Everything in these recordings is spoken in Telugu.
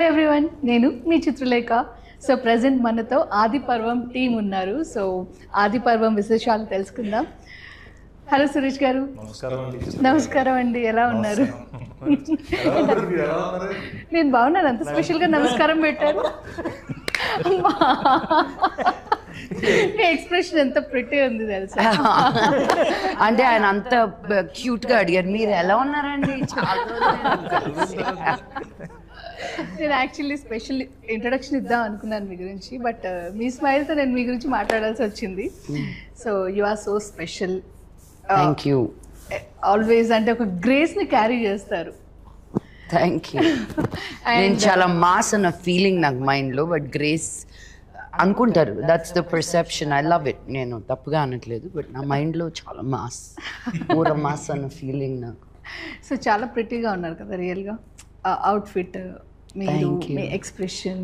ఎవ్రీవన్, నేను మీ చిత్రలేఖ. సో ప్రజెంట్ మనతో ఆది పర్వం టీం ఉన్నారు. సో ఆది పర్వం విశేషాలు తెలుసుకుందాం. హలో సురేష్ గారు. నమస్కారం అండి, ఎలా ఉన్నారు? నేను బాగున్నాను. అంత స్పెషల్గా నమస్కారం పెట్టారు. ఎక్స్ప్రెషన్ ఎంత ప్రిటీ ఉంది తెలుసా. అంటే ఆయన అంత క్యూట్ గా అడిగారు, మీరు ఎలా ఉన్నారండి? నేను యాక్చువల్లీ స్పెషల్ ఇంట్రొడక్షన్ ఇద్దాం అనుకున్నాను మీ గురించి, బట్ మీ స్మైల్తో నేను మీ గురించి మాట్లాడాల్సి వచ్చింది. So you are so special. Thank you. Always అంటే ఒక గ్రేస్ని క్యారీ చేస్తారు. Thank you. నేను చాలా మాస్ అన్న ఫీలింగ్ నాకు మైండ్లో, బట్ గ్రేస్ అనుకుంటారు. That's the perception. I love it. నేను తప్పుగా అనట్లేదు, బట్ నా మైండ్లో చాలా మాస్, పూర మాస్ అన్న ఫీలింగ్ నాకు. సో చాలా ప్రిటీగా ఉన్నారు కదా రియల్గా. అవుట్ఫిట్, మీరు, మీ ఎక్స్ప్రెషన్.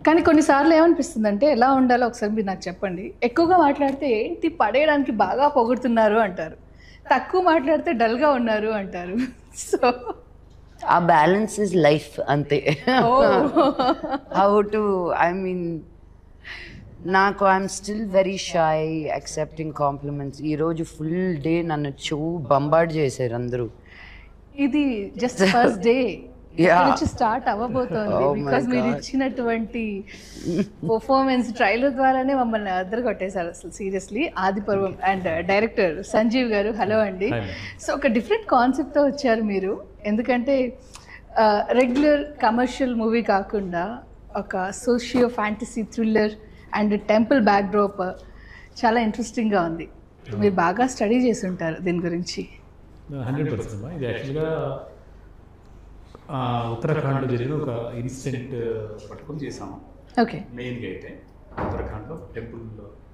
కానీ కొన్నిసార్లు ఏమనిపిస్తుంది అంటే ఎలా ఉండాలో ఒకసారి మీరు నాకు చెప్పండి. ఎక్కువగా మాట్లాడితే ఏంటి పడేయడానికి బాగా పొగుడుతున్నారు అంటారు, తక్కువ మాట్లాడితే డల్గా ఉన్నారు అంటారు. సో ఆ బ్యాలెన్స్ ఇస్ లైఫ్ అంతే. హౌ టు, ఐ మీన్, నాకు I'm still very shy accepting compliments. ఈరోజు ఫుల్ డే నన్ను బంబార్డ్ చేశారు అందరూ. ఇది జస్ట్ ఫస్ట్ డే నుంచి స్టార్ట్ అవ్వబోతోంది. బికాస్ మీరు ఇచ్చినటువంటి పర్ఫార్మెన్స్ ట్రైలర్ ద్వారానే మమ్మల్ని అద్దరు కొట్టేశారు అసలు సీరియస్లీ. ఆది పర్వం అండ్ డైరెక్టర్ సంజీవ్ గారు, హలో అండి. సో ఒక డిఫరెంట్ కాన్సెప్ట్తో వచ్చారు మీరు. ఎందుకంటే రెగ్యులర్ కమర్షియల్ మూవీ కాకుండా ఒక socio fantasy thriller and temple backdrop చాలా ఇంట్రెస్టింగ్గా ఉంది. మీరు బాగా స్టడీ చేసి ఉంటారు దీని గురించి. 100%. ఇది యాక్చువల్గా ఉత్తరాఖండ్లో జరిగిన ఒక ఇన్సిడెంట్ పట్టుకొని చేసాము. ఓకే. మెయిన్గా అయితే ఉత్తరాఖండ్లో టెంపుల్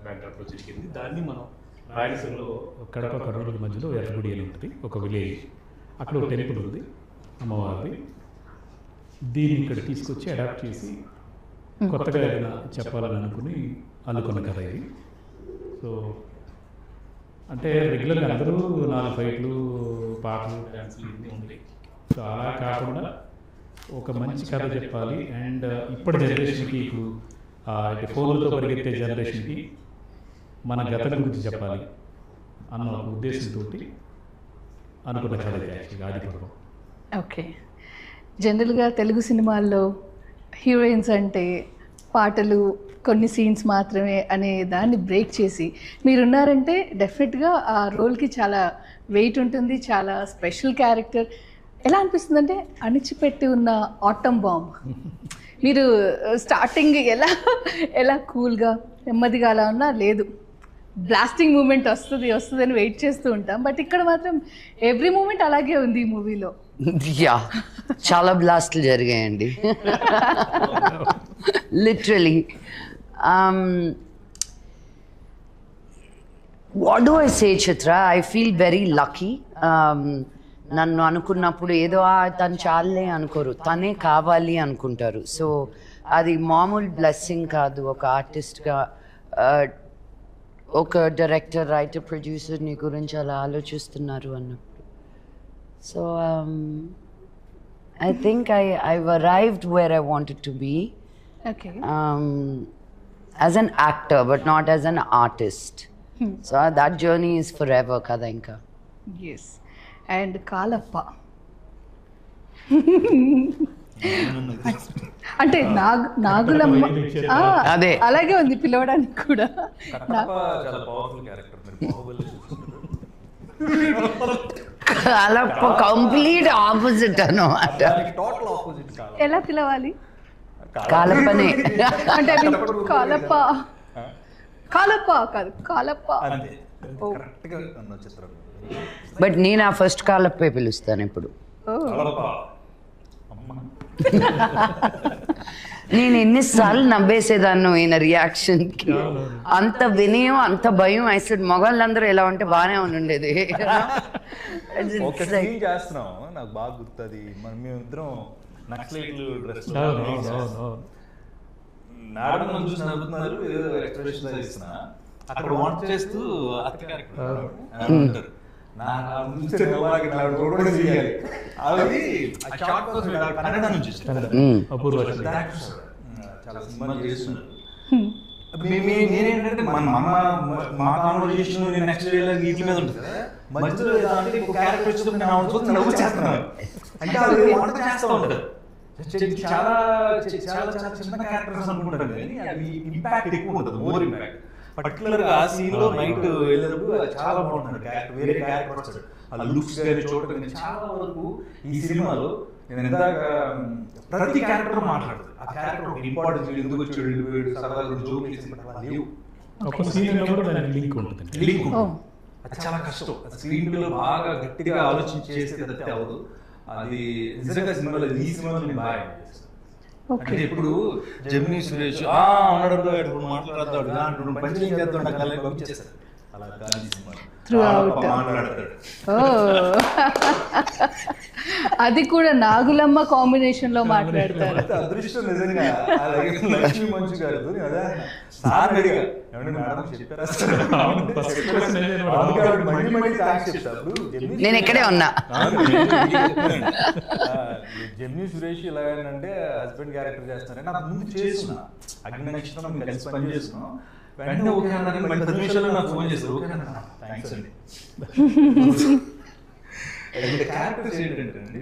బ్యాక్డ్రాప్లో జరిగింది. దాన్ని మనం రాయలసీమలో కడప కర్నూలు మధ్యలో ఎర్రగుడి అని ఉంటుంది, ఒక విలేజ్. అక్కడ ఒక టెంపుల్ ఉంది అమ్మవారిది. దీన్ని ఇక్కడ తీసుకొచ్చి అడాప్ట్ చేసి కొత్తగా ఏదైనా చెప్పాలని అనుకున్న కథ ఇది. సో అంటే రెగ్యులర్గా అందరూ 4 ఫైట్లు, పాటలు, డ్యాన్సులు ఇవన్నీ ఉంటాయి. సో అలా కాకుండా ఒక మంచి కథ చెప్పాలి. అండ్ ఇప్పటి జనరేషన్కి, ఇప్పుడు ఫోన్లతో పరిగెత్తే జనరేషన్కి మన గతం గురించి చెప్పాలి అన్న ఒక ఉద్దేశంతో అనుకున్న కథ యాక్చువల్గా ఆది పర్వం. ఓకే. జనరల్గా తెలుగు సినిమాల్లో హీరోయిన్స్ అంటే పాటలు, కొన్ని సీన్స్ మాత్రమే అనే దాన్ని బ్రేక్ చేసి మీరున్నారంటే డెఫినెట్గా ఆ రోల్కి చాలా వెయిట్ ఉంటుంది, చాలా స్పెషల్ క్యారెక్టర్. ఎలా అనిపిస్తుంది అంటే అణిచిపెట్టి ఉన్న ఆటమ్ బాంబ్. మీరు స్టార్టింగ్ ఎలా కూల్గా నెమ్మదిగా అలా ఉన్నా, లేదు బ్లాస్టింగ్ మూమెంట్ వస్తుంది అని వెయిట్ చేస్తూ ఉంటాం. బట్ ఇక్కడ మాత్రం ఎవ్రీ మూమెంట్ అలాగే ఉంది ఈ మూవీలో. యా, చాలా బ్లాస్ట్లు జరిగాయండి. Literally. What do I say Chitra, I feel very lucky. నన్ను అనుకున్నప్పుడు ఏదో తను చాలే అనుకోరు, తనే కావాలి అనుకుంటారు. సో అది మామూలు బ్లెస్సింగ్ కాదు. ఒక ఆర్టిస్ట్గా, ఒక డైరెక్టర్, రైటర్, ప్రొడ్యూసర్ నీ గురించి అలా ఆలోచిస్తున్నారు అన్నప్పుడు. So I think I've arrived where I wanted to be. Okay. As an actor, but not as an artist. So that journey is forever, kada inka. Yes. And Kalappa. అంటే నాగులమ్మ అదే అలాగే ఉంది పిలవడానికి కూడా. కాలప్ప కంప్లీట్ ఆపోజిట్ అన్నమాట. ఎలా పిలవాలి? కాలప్పనే. అంటే కాలప్ప కాదు, కాలప్ప. బట్ నేను ఆ ఫస్ట్ కాలప్పే పిలుస్తాను ఇప్పుడు. నేను ఎన్నిసార్లు నవ్వేసేదాన్ని ఈయన రియాక్షన్కి. అంత వినయం, అంత భయం. అసలు మొగాళ్ళందరూ ఎలా ఉంటే బాగానే ఉండేది. చేస్తున్నాం నాకు బాగా గుర్తుంది. మేమిద్దరం నక్సలైట్లు డ్రెస్ మేడం చూసి నవ్వుతున్నారు, ఏదో ఎక్స్ప్రెషన్ ఇస్తున్నా. అక్కడ వంట చేస్తూ అత్త క్యారెక్టర్ అపూర్వ చాలా సినిమాలు చేస్తున్నారు. నేనేంటంటే మా కాన్వర్జేషన్ నెక్స్ట్ వీటి మీద ఉంటుంది కదా, మధ్యలో ఏదంటే ఒక క్యారెక్టర్ వచ్చినప్పుడు నేను ఆవిడ చూస్తే నవ్వు చేస్తున్నాను. అంటే అది వంట చేస్తూ ఉంటారు. చాలా చాలా చాలా చిన్న క్యారెక్టర్స్ అనుకుంటారు కానీ అవి ఇంపాక్ట్ ఎక్కువ ఉంటుంది, మోర్ ఇంపాక్ట్. పర్టికులర్ గా ఆ సీన్ లో నైట్ వెళ్ళినప్పుడు చాలా బాగుంటుంది క్యారెక్టర్, వేరే క్యారెక్టర్ వస్తాడు. ఆ లుక్స్ కానీ చూడటం కానీ చాలా వరకు ఈ సినిమాలో నేను ఇందాక ప్రతి క్యారెక్టర్ మాట్లాడదు. ఆ క్యారెక్టర్ ఒక ఇంపార్టెన్స్, ఎందుకు వచ్చాడు సరదాగా జోక్ చేసి లేవు. ఒక సీన్ లో కూడా దానికి లింక్ ఉంటుంది. లింక్ అది చాలా కష్టం. స్క్రీన్ లో బాగా గట్టిగా ఆలోచించి చేస్తే తప్పితే అవ్వదు. అది నిజంగా సినిమాలో ఈ సినిమాలో నేను బాగా అంటే ఇప్పుడు జెమినీ సురేష్ ఉన్నాడు మాట్లాడతాడు పంచం చేస్తాడు పంపించేస్తాడు. అలా కానీ మాట్లాడతాడు. అది కూడా నాగులమ్మ కాంబినేషన్ లో మాట్లాడతారు. అదృష్టం నిజంగా. లక్ష్మీ మంచు గారు సార్ అడిగా చెప్పారా నేను ఇక్కడే ఉన్నా. జెమినీ సురేష్ ఎలాగంటే హస్బెండ్ క్యారెక్టర్ చేస్తున్నారని నాకు ముందు చేస్తున్నా. అగ్ని నక్షత్రం కలిసి పని చేస్తున్నాం. వెంటనే ఓకే అన్నారని 10 నిమిషాల్లో నాకు ఫోన్ చేస్తారు. ఓకే అన్న థ్యాంక్స్ అండి. క్యారెక్టర్స్ ఏంటంటే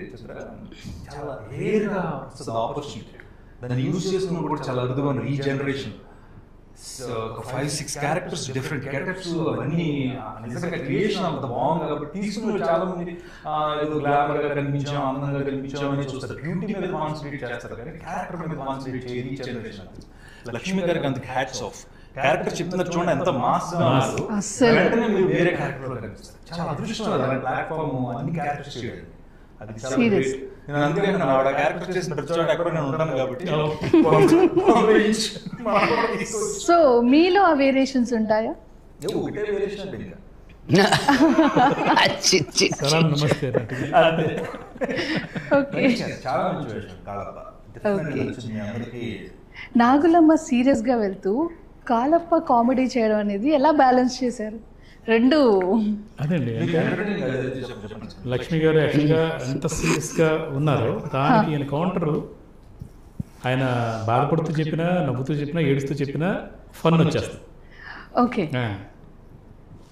చాలా రేర్గా వస్తుంది ఆపర్చునిటీ. దాన్ని యూజ్ చేసుకున్నప్పుడు కూడా చాలా అరుదుగా ఉన్నారు ఈ జనరేషన్. ఒక 5-6 క్యారెక్టర్స్, డిఫరెంట్ క్యారెక్టర్స్, అవన్నీ నిజంగా క్రియేషన్ అంత బాగుంది కాబట్టి తీసుకున్న చాలా మంది ఏదో గ్లామర్ గా కనిపించాం, అందంగా కనిపించాం అని చూస్తారు. బ్యూటీ మీద కాన్సన్ట్రేట్ చేస్తారు కానీ క్యారెక్టర్ మీద కాన్సన్ట్రేట్ చేయదు ఈ జనరేషన్. లక్ష్మి గారికి అంత హ్యాట్స్ ఆఫ్. క్యారెక్టర్ చెప్తున్నారు చూడండి ఎంత మాస్ గా ఉన్నారు. వెంటనే మీరు వేరే క్యారెక్టర్ లో కనిపిస్తారు. చాలా అదృష్టం అలాంటి ప్లాట్ఫామ్ అన్ని క్యారెక్టర్స్ చేయడం. అది చాలా గ్రేట్. నేను అందుకే ఆవిడ క్యారెక్టర్ చేసిన ప్రతి చోట ఎక్కడ నేను ఉంటాను కాబట్టి. సో మీలో ఆ వేరియేషన్స్ ఉంటాయా? ఒకటే వేరియేషన్ అంటే ఇంకా నమస్తే. చాలా మంచి వేరియేషన్. అందరికీ నాగులమ్మ సీరియస్ గా వెళ్తూ కాలప్ప కామెడీ చేయడం అనేది ఎలా బ్యాలెన్స్ చేశారు? రెండు అదండి. లక్ష్మి గారు యాక్చువల్గా ఎంత సీరియస్గా ఉన్నారో దానికి ఆయన కౌంటరు, ఆయన బాధపడుతూ చెప్పినా, నవ్వుతూ చెప్పినా, ఏడుస్తూ చెప్పినా ఫన్ వచ్చేస్తుంది. ఓకే.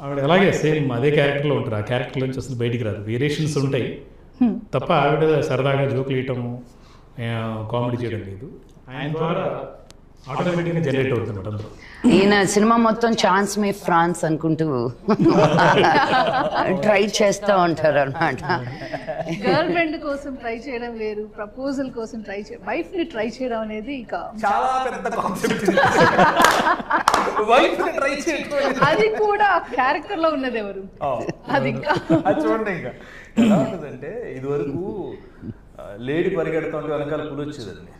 ఆవిడ అలాగే సేమ్ అదే క్యారెక్టర్లో ఉంటారు. ఆ క్యారెక్టర్ నుంచి అసలు బయటికి రాదు. వేరియేషన్స్ ఉంటాయి తప్ప ఆవిడ సరదాగా జోకులు వేయటం, కామెడీ చేయడం లేదు. ఆయన ద్వారా ఆటోమేటిక్గా జనరేట్ అవుతుంది అందరూ. ఈయన సినిమా మొత్తం ఛాన్స్ మే ఫ్రాన్స్ అనుకుంటూ ట్రై చేస్తూ ఉంటారు అనమాట. గర్ల్ ఫ్రెండ్ కోసం ట్రై చేయడం వేరు, ప్రపోజల్ కోసం ట్రై చేయడం, వైఫ్ ని ట్రై చేయడం అనేది ఇక చాలా పెద్ద కాన్సెప్ట్. వైఫ్ ని ట్రై చేయడం అది కూడా క్యారెక్టర్ లో ఉన్నది ఎవరు? అది ఇంకా చూడండి. ఇంకా ఎలా ఉంటుందంటే ఇది వరకు లేడీ పరిగెడుతుంటే వెనకాల పులి వచ్చేదండి.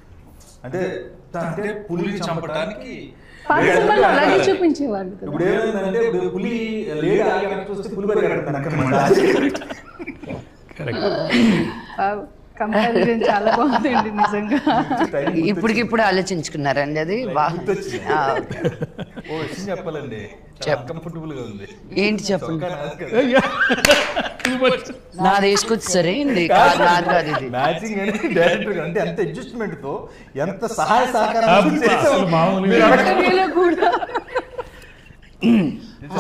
అంటే అంటే పులిని చంపడానికి అలాగే చూపించేవాళ్ళు. ఇప్పుడు ఏమైందంటే ఇప్పుడు పులి లేడీ ఆగి చూస్తే పులి పరిగెడుతుంది. కంపారిజన్ చాలా బాగుందండి నిజంగా. ఇప్పటికిప్పుడు ఆలోచించుకున్నారండి అది. ఓ విషయం చెప్పాలండి, కంఫర్టబుల్ గా ఉంది. ఏంటి చెప్పండి. నాది వేసుకొచ్చి సరే మ్యాచింగ్ అనేది డైరెక్టర్ అంటే ఎంత అడ్జస్ట్మెంట్ తో ఎంత సహాయ సహకారం.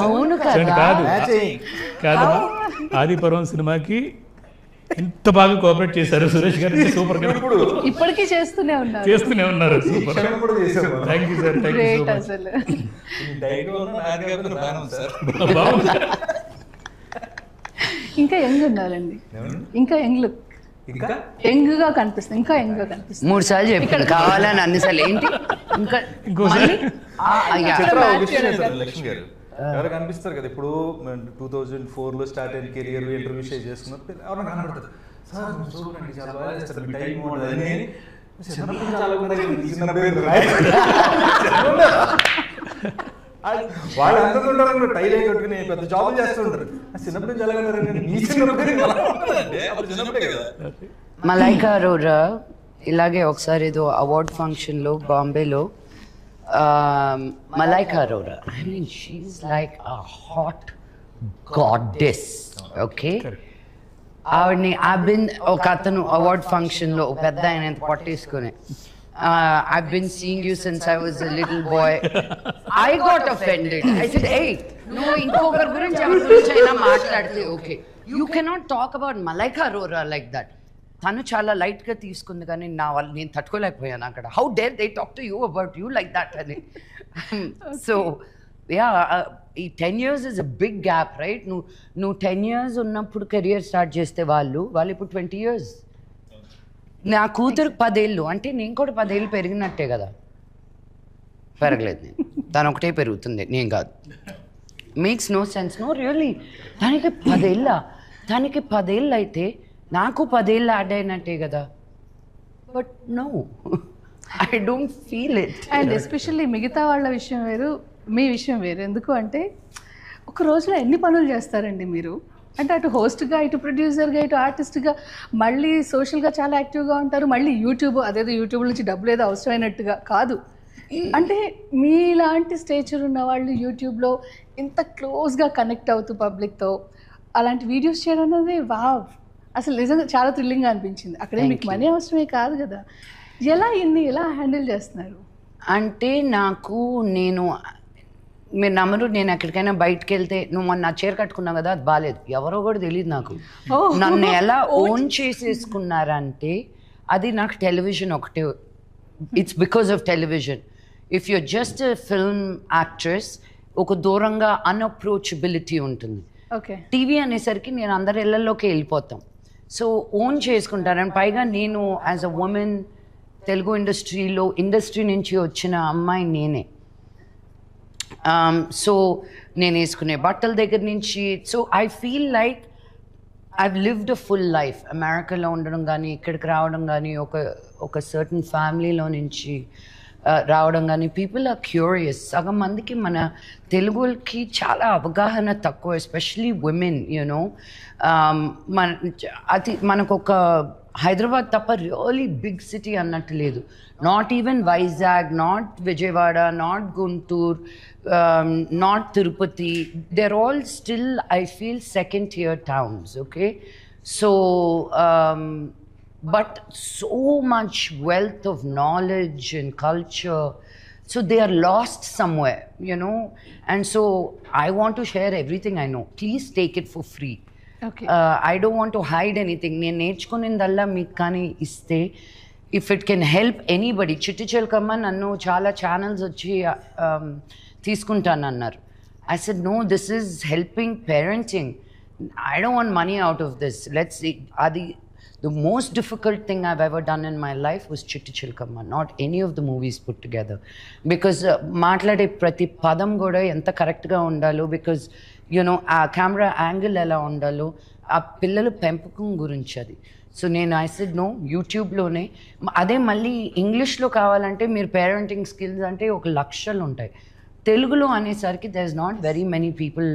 అవును కాదు కాదు, ఆదిపర్వం సినిమాకి ఎంత బాగా కోఆపరేట్ చేశారు సురేష్ గారు. సూపర్ గా ఇప్పటికీ చేస్తూనే ఉన్నారు. Super. Thank you sir. Thank you so much. ఇంకా యంగ్ ఉండాలండి, ఇంకా యంగ్ లుక్, యంగ్ గా కనిపిస్తుంది, ఇంకా యంగ్ గా కనిపిస్తుంది. 3 సార్లు చెప్పాను కావాలని, అన్నిసార్లు ఏంటి ఇంకా లక్ష్మి గారు ఎవరు కనిపిస్తారు కదా. ఇప్పుడు 2004లో స్టార్ట్ అయిన కెరియర్ ఇంటర్వ్యూ షేర్ చేసుకున్నప్పుడు ఎవరైనా కనబడతారు. సార్ చూడండి చాలా బాగా చేస్తారు, మీ టైం ఉండదని. వాళ్ళు అందరూ ఉంటారు టైల్ కట్టుకుని పెద్ద జాబ్ చేస్తుంటారు. చిన్నప్పటి నుంచి ఎలా మలైకా అరోరా ఇలాగే ఒకసారి ఏదో అవార్డ్ ఫంక్షన్లో బాంబేలో Malaika Arora, I mean she is like a hot goddess. Okay, ఆవిడని ఒక అతను అవార్డ్ ఫంక్షన్లో ఒక పెద్ద ఆయన ఎంత పట్టేసుకుని I've been seeing you since I was a little boy. I got offended. I said, hey, no, ఇంకొకరి గురించి ఎవరి గురించి అయినా మాట్లాడితే okay, you cannot talk about Malaika Arora like that. తను చాలా లైట్గా తీసుకుంది కానీ నేను తట్టుకోలేకపోయాను అక్కడ. How dare they talk to you about you like that అని. సో యా, ఈ 10 years is a big gap, right? నువ్వు 10 years ఉన్నప్పుడు కెరియర్ స్టార్ట్ చేస్తే వాళ్ళు ఇప్పుడు 20 years. నా కూతురు 10 ఏళ్ళు అంటే నేను కూడా 10 ఏళ్ళు పెరిగినట్టే కదా. పెరగలేదు నేను, తను ఒకటే పెరుగుతుంది, నేను కాదు. Makes no sense. No really. దానికి 10 ఏళ్ళ, దానికి 10 ఏళ్ళు అయితే నాకు 10 ఏళ్ళు యాడ్ అయినట్టే కదా. But no, I don't feel it. And especially మిగతా వాళ్ళ విషయం వేరు, మీ విషయం వేరు. ఎందుకు అంటే ఒక రోజులో ఎన్ని పనులు చేస్తారండి మీరు? అంటే అటు హోస్ట్గా, ఇటు ప్రొడ్యూసర్గా, ఇటు ఆర్టిస్ట్గా, మళ్ళీ సోషల్గా చాలా యాక్టివ్గా ఉంటారు. మళ్ళీ యూట్యూబ్, అదేదో యూట్యూబ్ నుంచి డబ్బులు ఏదో అవసరమైనట్టుగా కాదు. అంటే మీలాంటి స్టేచర్ ఉన్న వాళ్ళు యూట్యూబ్లో ఇంత క్లోజ్గా కనెక్ట్ అవుతూ పబ్లిక్తో అలాంటి వీడియోస్ చేయడం అనేది వావ్, అసలు నిజంగా చాలా థ్రిల్లింగ్గా అనిపించింది. అక్కడే మీకు మనీ అవసరమే కాదు కదా. ఎలా హ్యాండిల్ చేస్తున్నారు? అంటే మీరు నమ్మరు, నేను ఎక్కడికైనా బయటకు వెళ్తే నువ్వు మొన్న నా చీర కట్టుకున్నావు కదా, అది బాగాలేదు, ఎవరో కూడా తెలియదు నాకు. నన్ను ఎలా ఓన్ చేసేసుకున్నారంటే అది నాకు టెలివిజన్ ఒకటే. It's because of television. If you're just film actress, ఒక దూరంగా అన్అప్రోచబిలిటీ ఉంటుంది. టీవీ అనేసరికి నేను అందరి ఇళ్లలోకి వెళ్ళిపోతాం. సో ఓన్ చేసుకుంటాను. అండ్ పైగా నేను as a women Telugu industry నుంచి వచ్చిన అమ్మాయి నేనే. సో నేను వేసుకునే బట్టల దగ్గర నుంచి, so I feel like I've lived a full life. అమెరికాలో ఉండడం కానీ, ఇక్కడికి రావడం కానీ, ఒక సర్టన్ ఫ్యామిలీలో నుంచి రావడం కానీ, పీపుల్ ఆర్ క్యూరియస్. సగం మందికి మన తెలుగుకి చాలా అవగాహన తక్కువ, ఎస్పెషలీ విమెన్. యూనో, మనకు ఒక హైదరాబాద్ తప్ప రియలీ బిగ్ సిటీ అన్నట్టు లేదు. Not even Vizag, not Vijayawada, not Guntur, not Tirupati. they're all still, I feel, second tier towns. Okay, so but so much wealth of knowledge and culture, so they are lost somewhere, you know. And so I want to share everything I know. Please take it for free. Okay. I don't want to hide anything. నేను నేర్చుకునేదల్లా మీకు కానీ ఇస్తే, if it can help anybody. చిట్టి చిలకమ్మ నన్ను చాలా ఛానల్స్ వచ్చి తీసుకుంటాను అన్నారు. I said, no, this is helping parenting. I don't want money out of this. Let's see. The most difficult thing I've ever done in my life was Chitti Chilkamma, not any of the movies put together. Because మాట్లాడే ప్రతి పదం కూడా ఎంత కరెక్ట్గా ఉండాలో, బికాజ్ యూనో ఆ కెమెరా యాంగిల్ ఎలా ఉండాలో, ఆ పిల్లల పెంపకం గురించి అది. సో నేను ఐ సెడ్ నో, యూట్యూబ్లోనే. అదే మళ్ళీ ఇంగ్లీష్లో కావాలంటే మీరు పేరెంటింగ్ స్కిల్స్ అంటే 1 లక్షలు ఉంటాయి. తెలుగులో అనేసరికి there is not very many people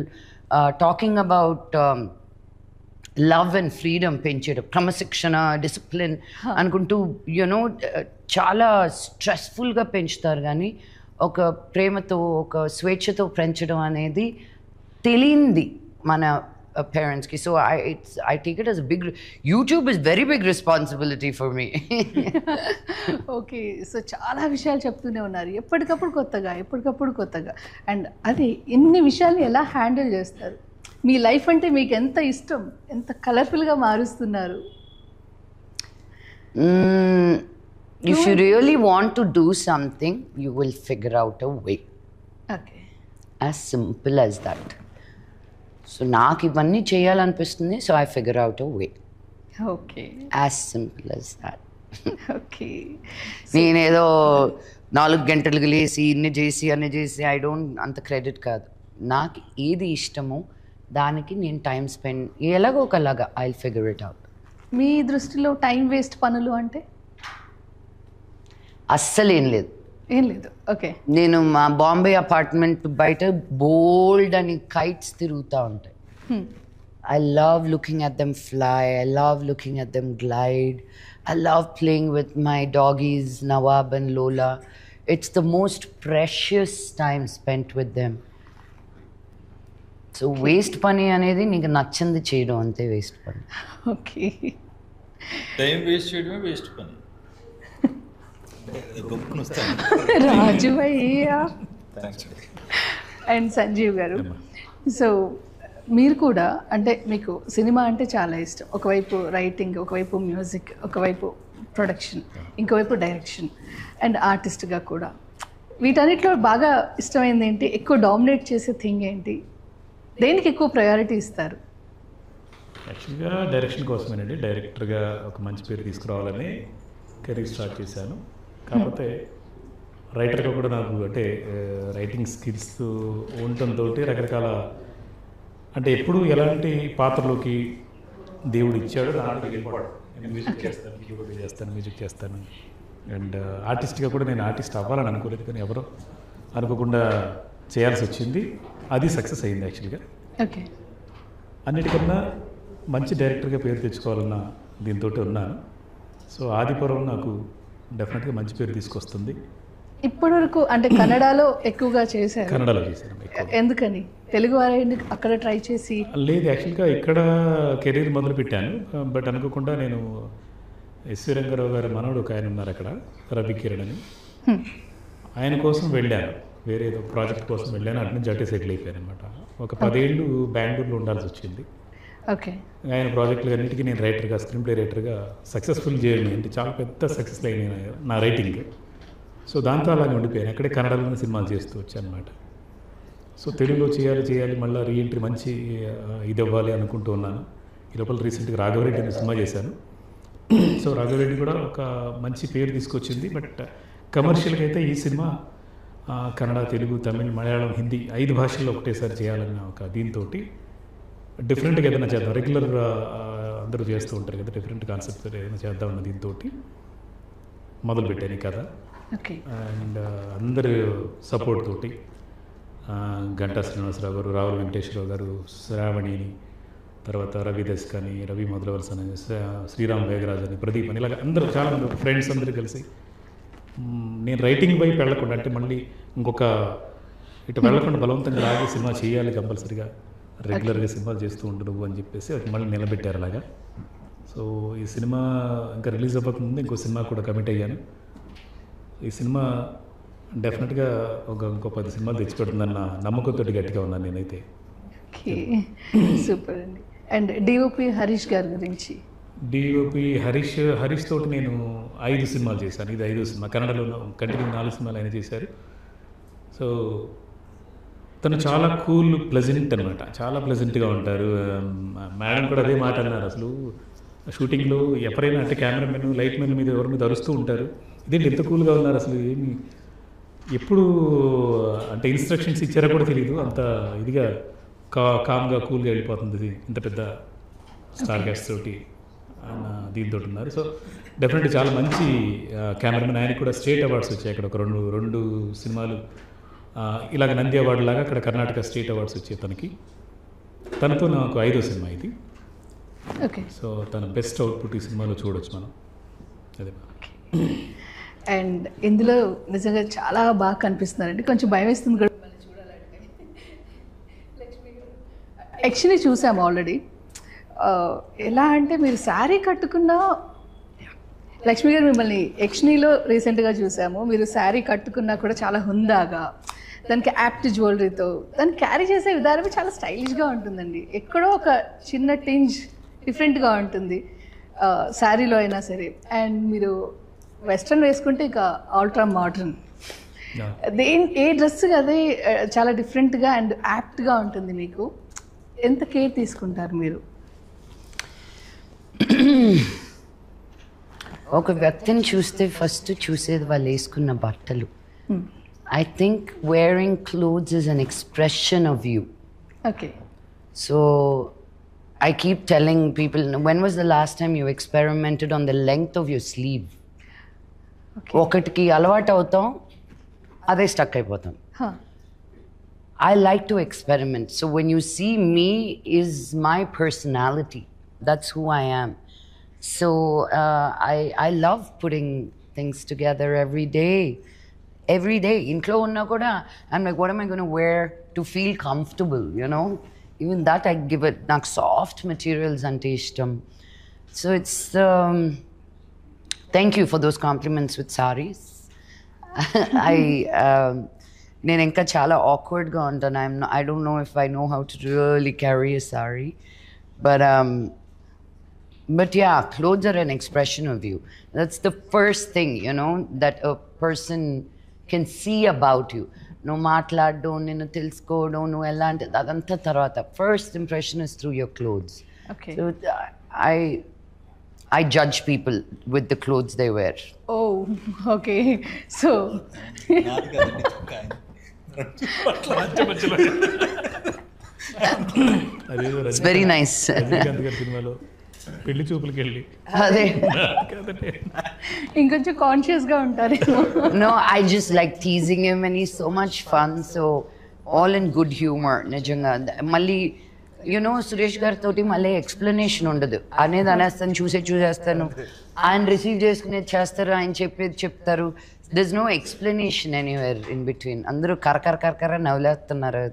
talking about love and freedom పెంచడం, క్రమశిక్షణ, డిసిప్లిన్ అనుకుంటూ యూనో చాలా స్ట్రెస్ఫుల్గా పెంచుతారు. కానీ ఒక ప్రేమతో, ఒక స్వేచ్ఛతో పెంచడం అనేది తెలియంది మన పేరెంట్స్కి. So I take it as a big, YouTube is very big responsibility for me. Okay, so చాలా విషయాలు చెప్తూనే ఉన్నారు, ఎప్పటికప్పుడు కొత్తగా. అండ్ అది ఇన్ని విషయాల్ని ఎలా హ్యాండిల్ చేస్తారు? మీ లైఫ్ అంటే మీకు ఎంత ఇష్టం, ఎంత కలర్ఫుల్గా మారుస్తున్నారు? If you really want to do something, you will figure out a way. Okay. As simple as that. So నాకు ఇవన్నీ చేయాలనిపిస్తుంది, so I figure out a way. Okay. As simple as that. Okay. నేనేదో 4 గంటలకు లేసి ఇన్ని చేసి ఐ డోంట్, అంత క్రెడిట్ కాదు. నాకు ఏది ఇష్టమో దానికి నేను టైం స్పెండ్ ఎలాగో ఒకలాగా ఐ ఫిగర్ ఇట్ అవుట్. మీ దృష్టిలో టైం వేస్ట్ పనులు అంటే? అస్సలు ఏం లేదు. ఓకే. నేను మా బాంబే అపార్ట్మెంట్ బయట బోల్డ్ అని కైట్స్ తిరుగుతూ ఉంటాయి. I love looking at them fly. I love looking at them glide. I love playing with my doggies, Nawab and Lola. It's the most precious time spent with them. So waste పని అనేది నీకు నచ్చింది చేయడం అంతే వేస్ట్ పని. ఓకే. టైం వేస్ట్ చేయడమే వేస్ట్ పని. గొప్పను వస్తాను. రాజు అయ్యా అండ్ సంజీవ్ గారు, సో మీరు కూడా అంటే మీకు సినిమా అంటే చాలా ఇష్టం. ఒకవైపు రైటింగ్, ఒకవైపు మ్యూజిక్, ఒకవైపు ప్రొడక్షన్, ఇంకోవైపు డైరెక్షన్ అండ్ ఆర్టిస్ట్గా కూడా. వీటన్నిటిలో బాగా ఇష్టమైంది ఏంటి? ఎక్కువ డామినేట్ చేసే థింగ్ ఏంటి? దేనికి ఎక్కువ ప్రయారిటీ ఇస్తారు? యాక్చువల్గా డైరెక్షన్ కోసమేనండి. డైరెక్టర్గా ఒక మంచి పేరు తీసుకురావాలని కెరీర్ స్టార్ట్ చేశాను. కాకపోతే రైటర్గా కూడా నాకు అంటే రైటింగ్ స్కిల్స్ ఉండటంతో రకరకాల అంటే ఎప్పుడు ఎలాంటి పాత్రలోకి దేవుడు ఇచ్చాడో దాంట్లో వెళ్ళిపోవడం. నేను మ్యూజిక్ చేస్తాను, కీబోర్డ్ చేస్తాను, మ్యూజిక్ చేస్తాను. అండ్ ఆర్టిస్ట్గా కూడా నేను ఆర్టిస్ట్ అవ్వాలని అనుకోలేదు, కానీ ఎవరో అనుకోకుండా చేయాల్సి వచ్చింది. అది సక్సెస్ అయింది యాక్చువల్గా. ఓకే. అన్నిటికన్నా మంచి డైరెక్టర్గా పేరు తెచ్చుకోవాలన్న దీంతో ఉన్నాను. సో ఆదిపురం నాకు డెఫినెట్గా మంచి పేరు తీసుకొస్తుంది. ఇప్పటివరకు అంటే కన్నడలో ఎక్కువగా చేశారు. కన్నడలో చేశాను. ఎందుకని తెలుగు వారైంది అక్కడ ట్రై చేసి? లేదు, యాక్చువల్గా ఇక్కడ కెరీర్ మొదలు పెట్టాను. బట్ అనుకోకుండా నేను ఎస్వి రంగారావు గారి మనవడు ఒక ఆయన ఉన్నారు అక్కడ, రవి కిరణ్ అని. ఆయన కోసం వెళ్ళాను, వేరే ఏదో ప్రాజెక్ట్ కోసం వెళ్ళాను. అటు నుంచి అటే సెటిల్ అయిపోయాను అనమాట. ఒక 10 ఏళ్ళు బెంగళూరులో ఉండాల్సి వచ్చింది. ఓకే. ఆయన ప్రాజెక్టులు అన్నిటికీ నేను రైటర్గా, స్క్రీన్ ప్లే రైటర్గా సక్సెస్ఫుల్ చేయడం అంటే చాలా పెద్ద సక్సెస్ అయిన నా రైటింగ్. సో దాంతో అలాగే ఉండిపోయాను. అక్కడే కన్నడలోనే సినిమాలు చేస్తూ వచ్చాను అనమాట. సో తెలుగులో చేయాలి మళ్ళీ రీఎంట్రీ మంచి ఇది అవ్వాలి అనుకుంటూ ఉన్నాను. ఈ లోపల రీసెంట్గా రాఘవరెడ్డి అనే సినిమా చేశాను. సో రాఘవరెడ్డి కూడా ఒక మంచి పేరు తీసుకొచ్చింది. బట్ కమర్షియల్గా అయితే ఈ సినిమా కన్నడ, తెలుగు, తమిళ్, మలయాళం, హిందీ 5 భాషల్లో ఒకటేసారి చేయాలన్న ఒక దీంతో డిఫరెంట్గా ఏదైనా చేద్దాం. రెగ్యులర్ అందరూ చేస్తూ ఉంటారు కదా, డిఫరెంట్ కాన్సెప్ట్ ఏదైనా చేద్దామన్న దీంతో మొదలుపెట్టాను ఈ కథ. ఓకే. అండ్ అందరి సపోర్ట్ తోటి గంటా శ్రీనివాసరావు గారు, రావుల వెంకటేశ్వరరావు గారు, శ్రావణిని, తర్వాత రవి దస్కని, రవి మొదలవలస అని, శ్రీరామ్ వేగరాజ్ అని, ప్రదీప్ అని, ఇలాగ అందరూ చాలా మంది ఫ్రెండ్స్ అందరూ కలిసి నేను రైటింగ్ వైపు వెళ్లకుండా అంటే మళ్ళీ ఇంకొక ఇటు వెళ్లకుండా బలవంతంగా లాగే సినిమా చేయాలి కంపల్సరీగా, రెగ్యులర్గా సినిమాలు చేస్తూ ఉండు నువ్వు అని చెప్పేసి అది మళ్ళీ నిలబెట్టారు అలాగా. సో ఈ సినిమా ఇంకా రిలీజ్ అవ్వకముందు ఇంకో సినిమా కూడా కమిట్ అయ్యాను. ఈ సినిమా డెఫినెట్గా ఇంకో 10 సినిమాలు తెచ్చిపెడుతుందన్న నమ్మకంతో గట్టిగా ఉన్నాను నేనైతే. ఓకే, సూపర్ అండి. అండ్ డిఓపి హరీష్ గారి గురించి? డిఓపి హరీష్ తోటి నేను 5 సినిమాలు చేశాను. ఇది 5వ సినిమా. కన్నడలో కంటిన్యూ 4 సినిమాలు ఆయన చేశారు. సో తను చాలా కూల్, ప్లెజెంట్ అనమాట. చాలా ప్లెజెంట్గా ఉంటారు. మేడం కూడా అదే మాట అన్నారు, అసలు షూటింగ్లో ఎవరైనా అంటే కెమెరామెన్, లైట్ మెన్ మీద ఎవరి మీద అరుస్తూ ఉంటారు, ఇదేంటి ఎంత కూల్గా ఉన్నారు, అసలు ఏమి ఎప్పుడు అంటే ఇన్స్ట్రక్షన్స్ ఇచ్చారో కూడా తెలియదు, అంత ఇదిగా కామ్గా కూల్గా వెళ్ళిపోతుంది ఇంత పెద్ద స్టార్ క్యాస్ట్ తోటి ఆయన దీంతో ఉన్నారు. సో డెఫినెట్లీ చాలా మంచి కెమెరామెన్. ఆయనకి కూడా స్టేట్ అవార్డ్స్ వచ్చాయి అక్కడ, ఒక రెండు సినిమాలు ఇలాగ నంది అవార్డు లాగా అక్కడ కర్ణాటక స్టేట్ అవార్డ్స్ వచ్చాయి తనకి. తనతో నాకు 5వ సినిమా ఇది. ఓకే. సో తన బెస్ట్ అవుట్పుట్ ఈ సినిమాలో చూడొచ్చు మనం. అదే. అండ్ ఇందులో నిజంగా చాలా బాగా కనిపిస్తున్నారండి. కొంచెం భయం వేస్తుంది కూడా చూడాలంటే. యక్షిని చూసాము ఆల్రెడీ. ఎలా అంటే మీరు శారీ కట్టుకున్న లక్ష్మి గారు, మిమ్మల్ని యక్షినిలో రీసెంట్గా చూసాము. మీరు శారీ కట్టుకున్నా కూడా చాలా హుందాగా, దానికి యాప్ట్ జ్యువెలరీతో దాన్ని క్యారీ చేసే విధానమే చాలా స్టైలిష్గా ఉంటుందండి. ఎక్కడో ఒక చిన్న టింజ్ డిఫరెంట్గా ఉంటుంది శారీలో అయినా సరే. అండ్ మీరు వెస్ట్రన్ వేసుకుంటే ఇక అల్ట్రా మోడర్న్. ఏ డ్రెస్ అదే చాలా డిఫరెంట్గా అండ్ యాప్ట్గా ఉంటుంది. మీకు ఎంత కేర్ తీసుకుంటారు మీరు? ఒక వ్యక్తిని చూస్తే ఫస్ట్ చూసేది వాళ్ళు వేసుకున్న బట్టలు. I think wearing clothes is an expression of you. Okay. So I keep telling people, when was the last time you experimented on the length of your sleeve? ఒకటికి అలవాటు అవుతాం, అదే స్టక్ అయిపోతాం. I like to experiment. So when you see me is my personality. That's who I am. So I love putting things together every day. Every day. Intlo unna kuda I'm like, what am I going to wear to feel comfortable, you know? even that I give it, నాకు soft materials అంటే ఇష్టం. So it's thank you for those compliments with sarees. నేను ఇంకా చాలా awkwardగా ఉంటాను. I don't know if I know how to really carry a saree, but yeah, clothes are an expression of you. That's the first thing, you know, that a person can see about you. No మాట్లాడడం, నిన్ను తెలుసుకోవడం, నువ్వు ఎలాంటి అదంతా తర్వాత. First impression is through your clothes. Okay. So I judge people with the clothes they wear. Oh, okay. So నాది కాదండి, చుక్క ఆయన. అదేదో It's very nice. రజనీకాంత్ గారి సినిమాలో పెళ్లి చూపులకి వెళ్ళి అదే. కాదండి. ఇంకొంచెం కాన్షియస్గా ఉంటారేమో. No, I just like teasing him and he's so much fun. So all in good humor. నిజంగా మళ్ళీ యునో సురేష్ గారితో మళ్ళీ ఎక్స్ప్లెనేషన్ ఉండదు. అనేది అనేస్తాను, చూసేస్తాను, ఆయన రిసీవ్ చేసుకునేది చేస్తారు, ఆయన చెప్పేది చెప్తారు. there's no explanation anywhere in between. అందరూ కరకర నవ్వులేస్తున్నారు.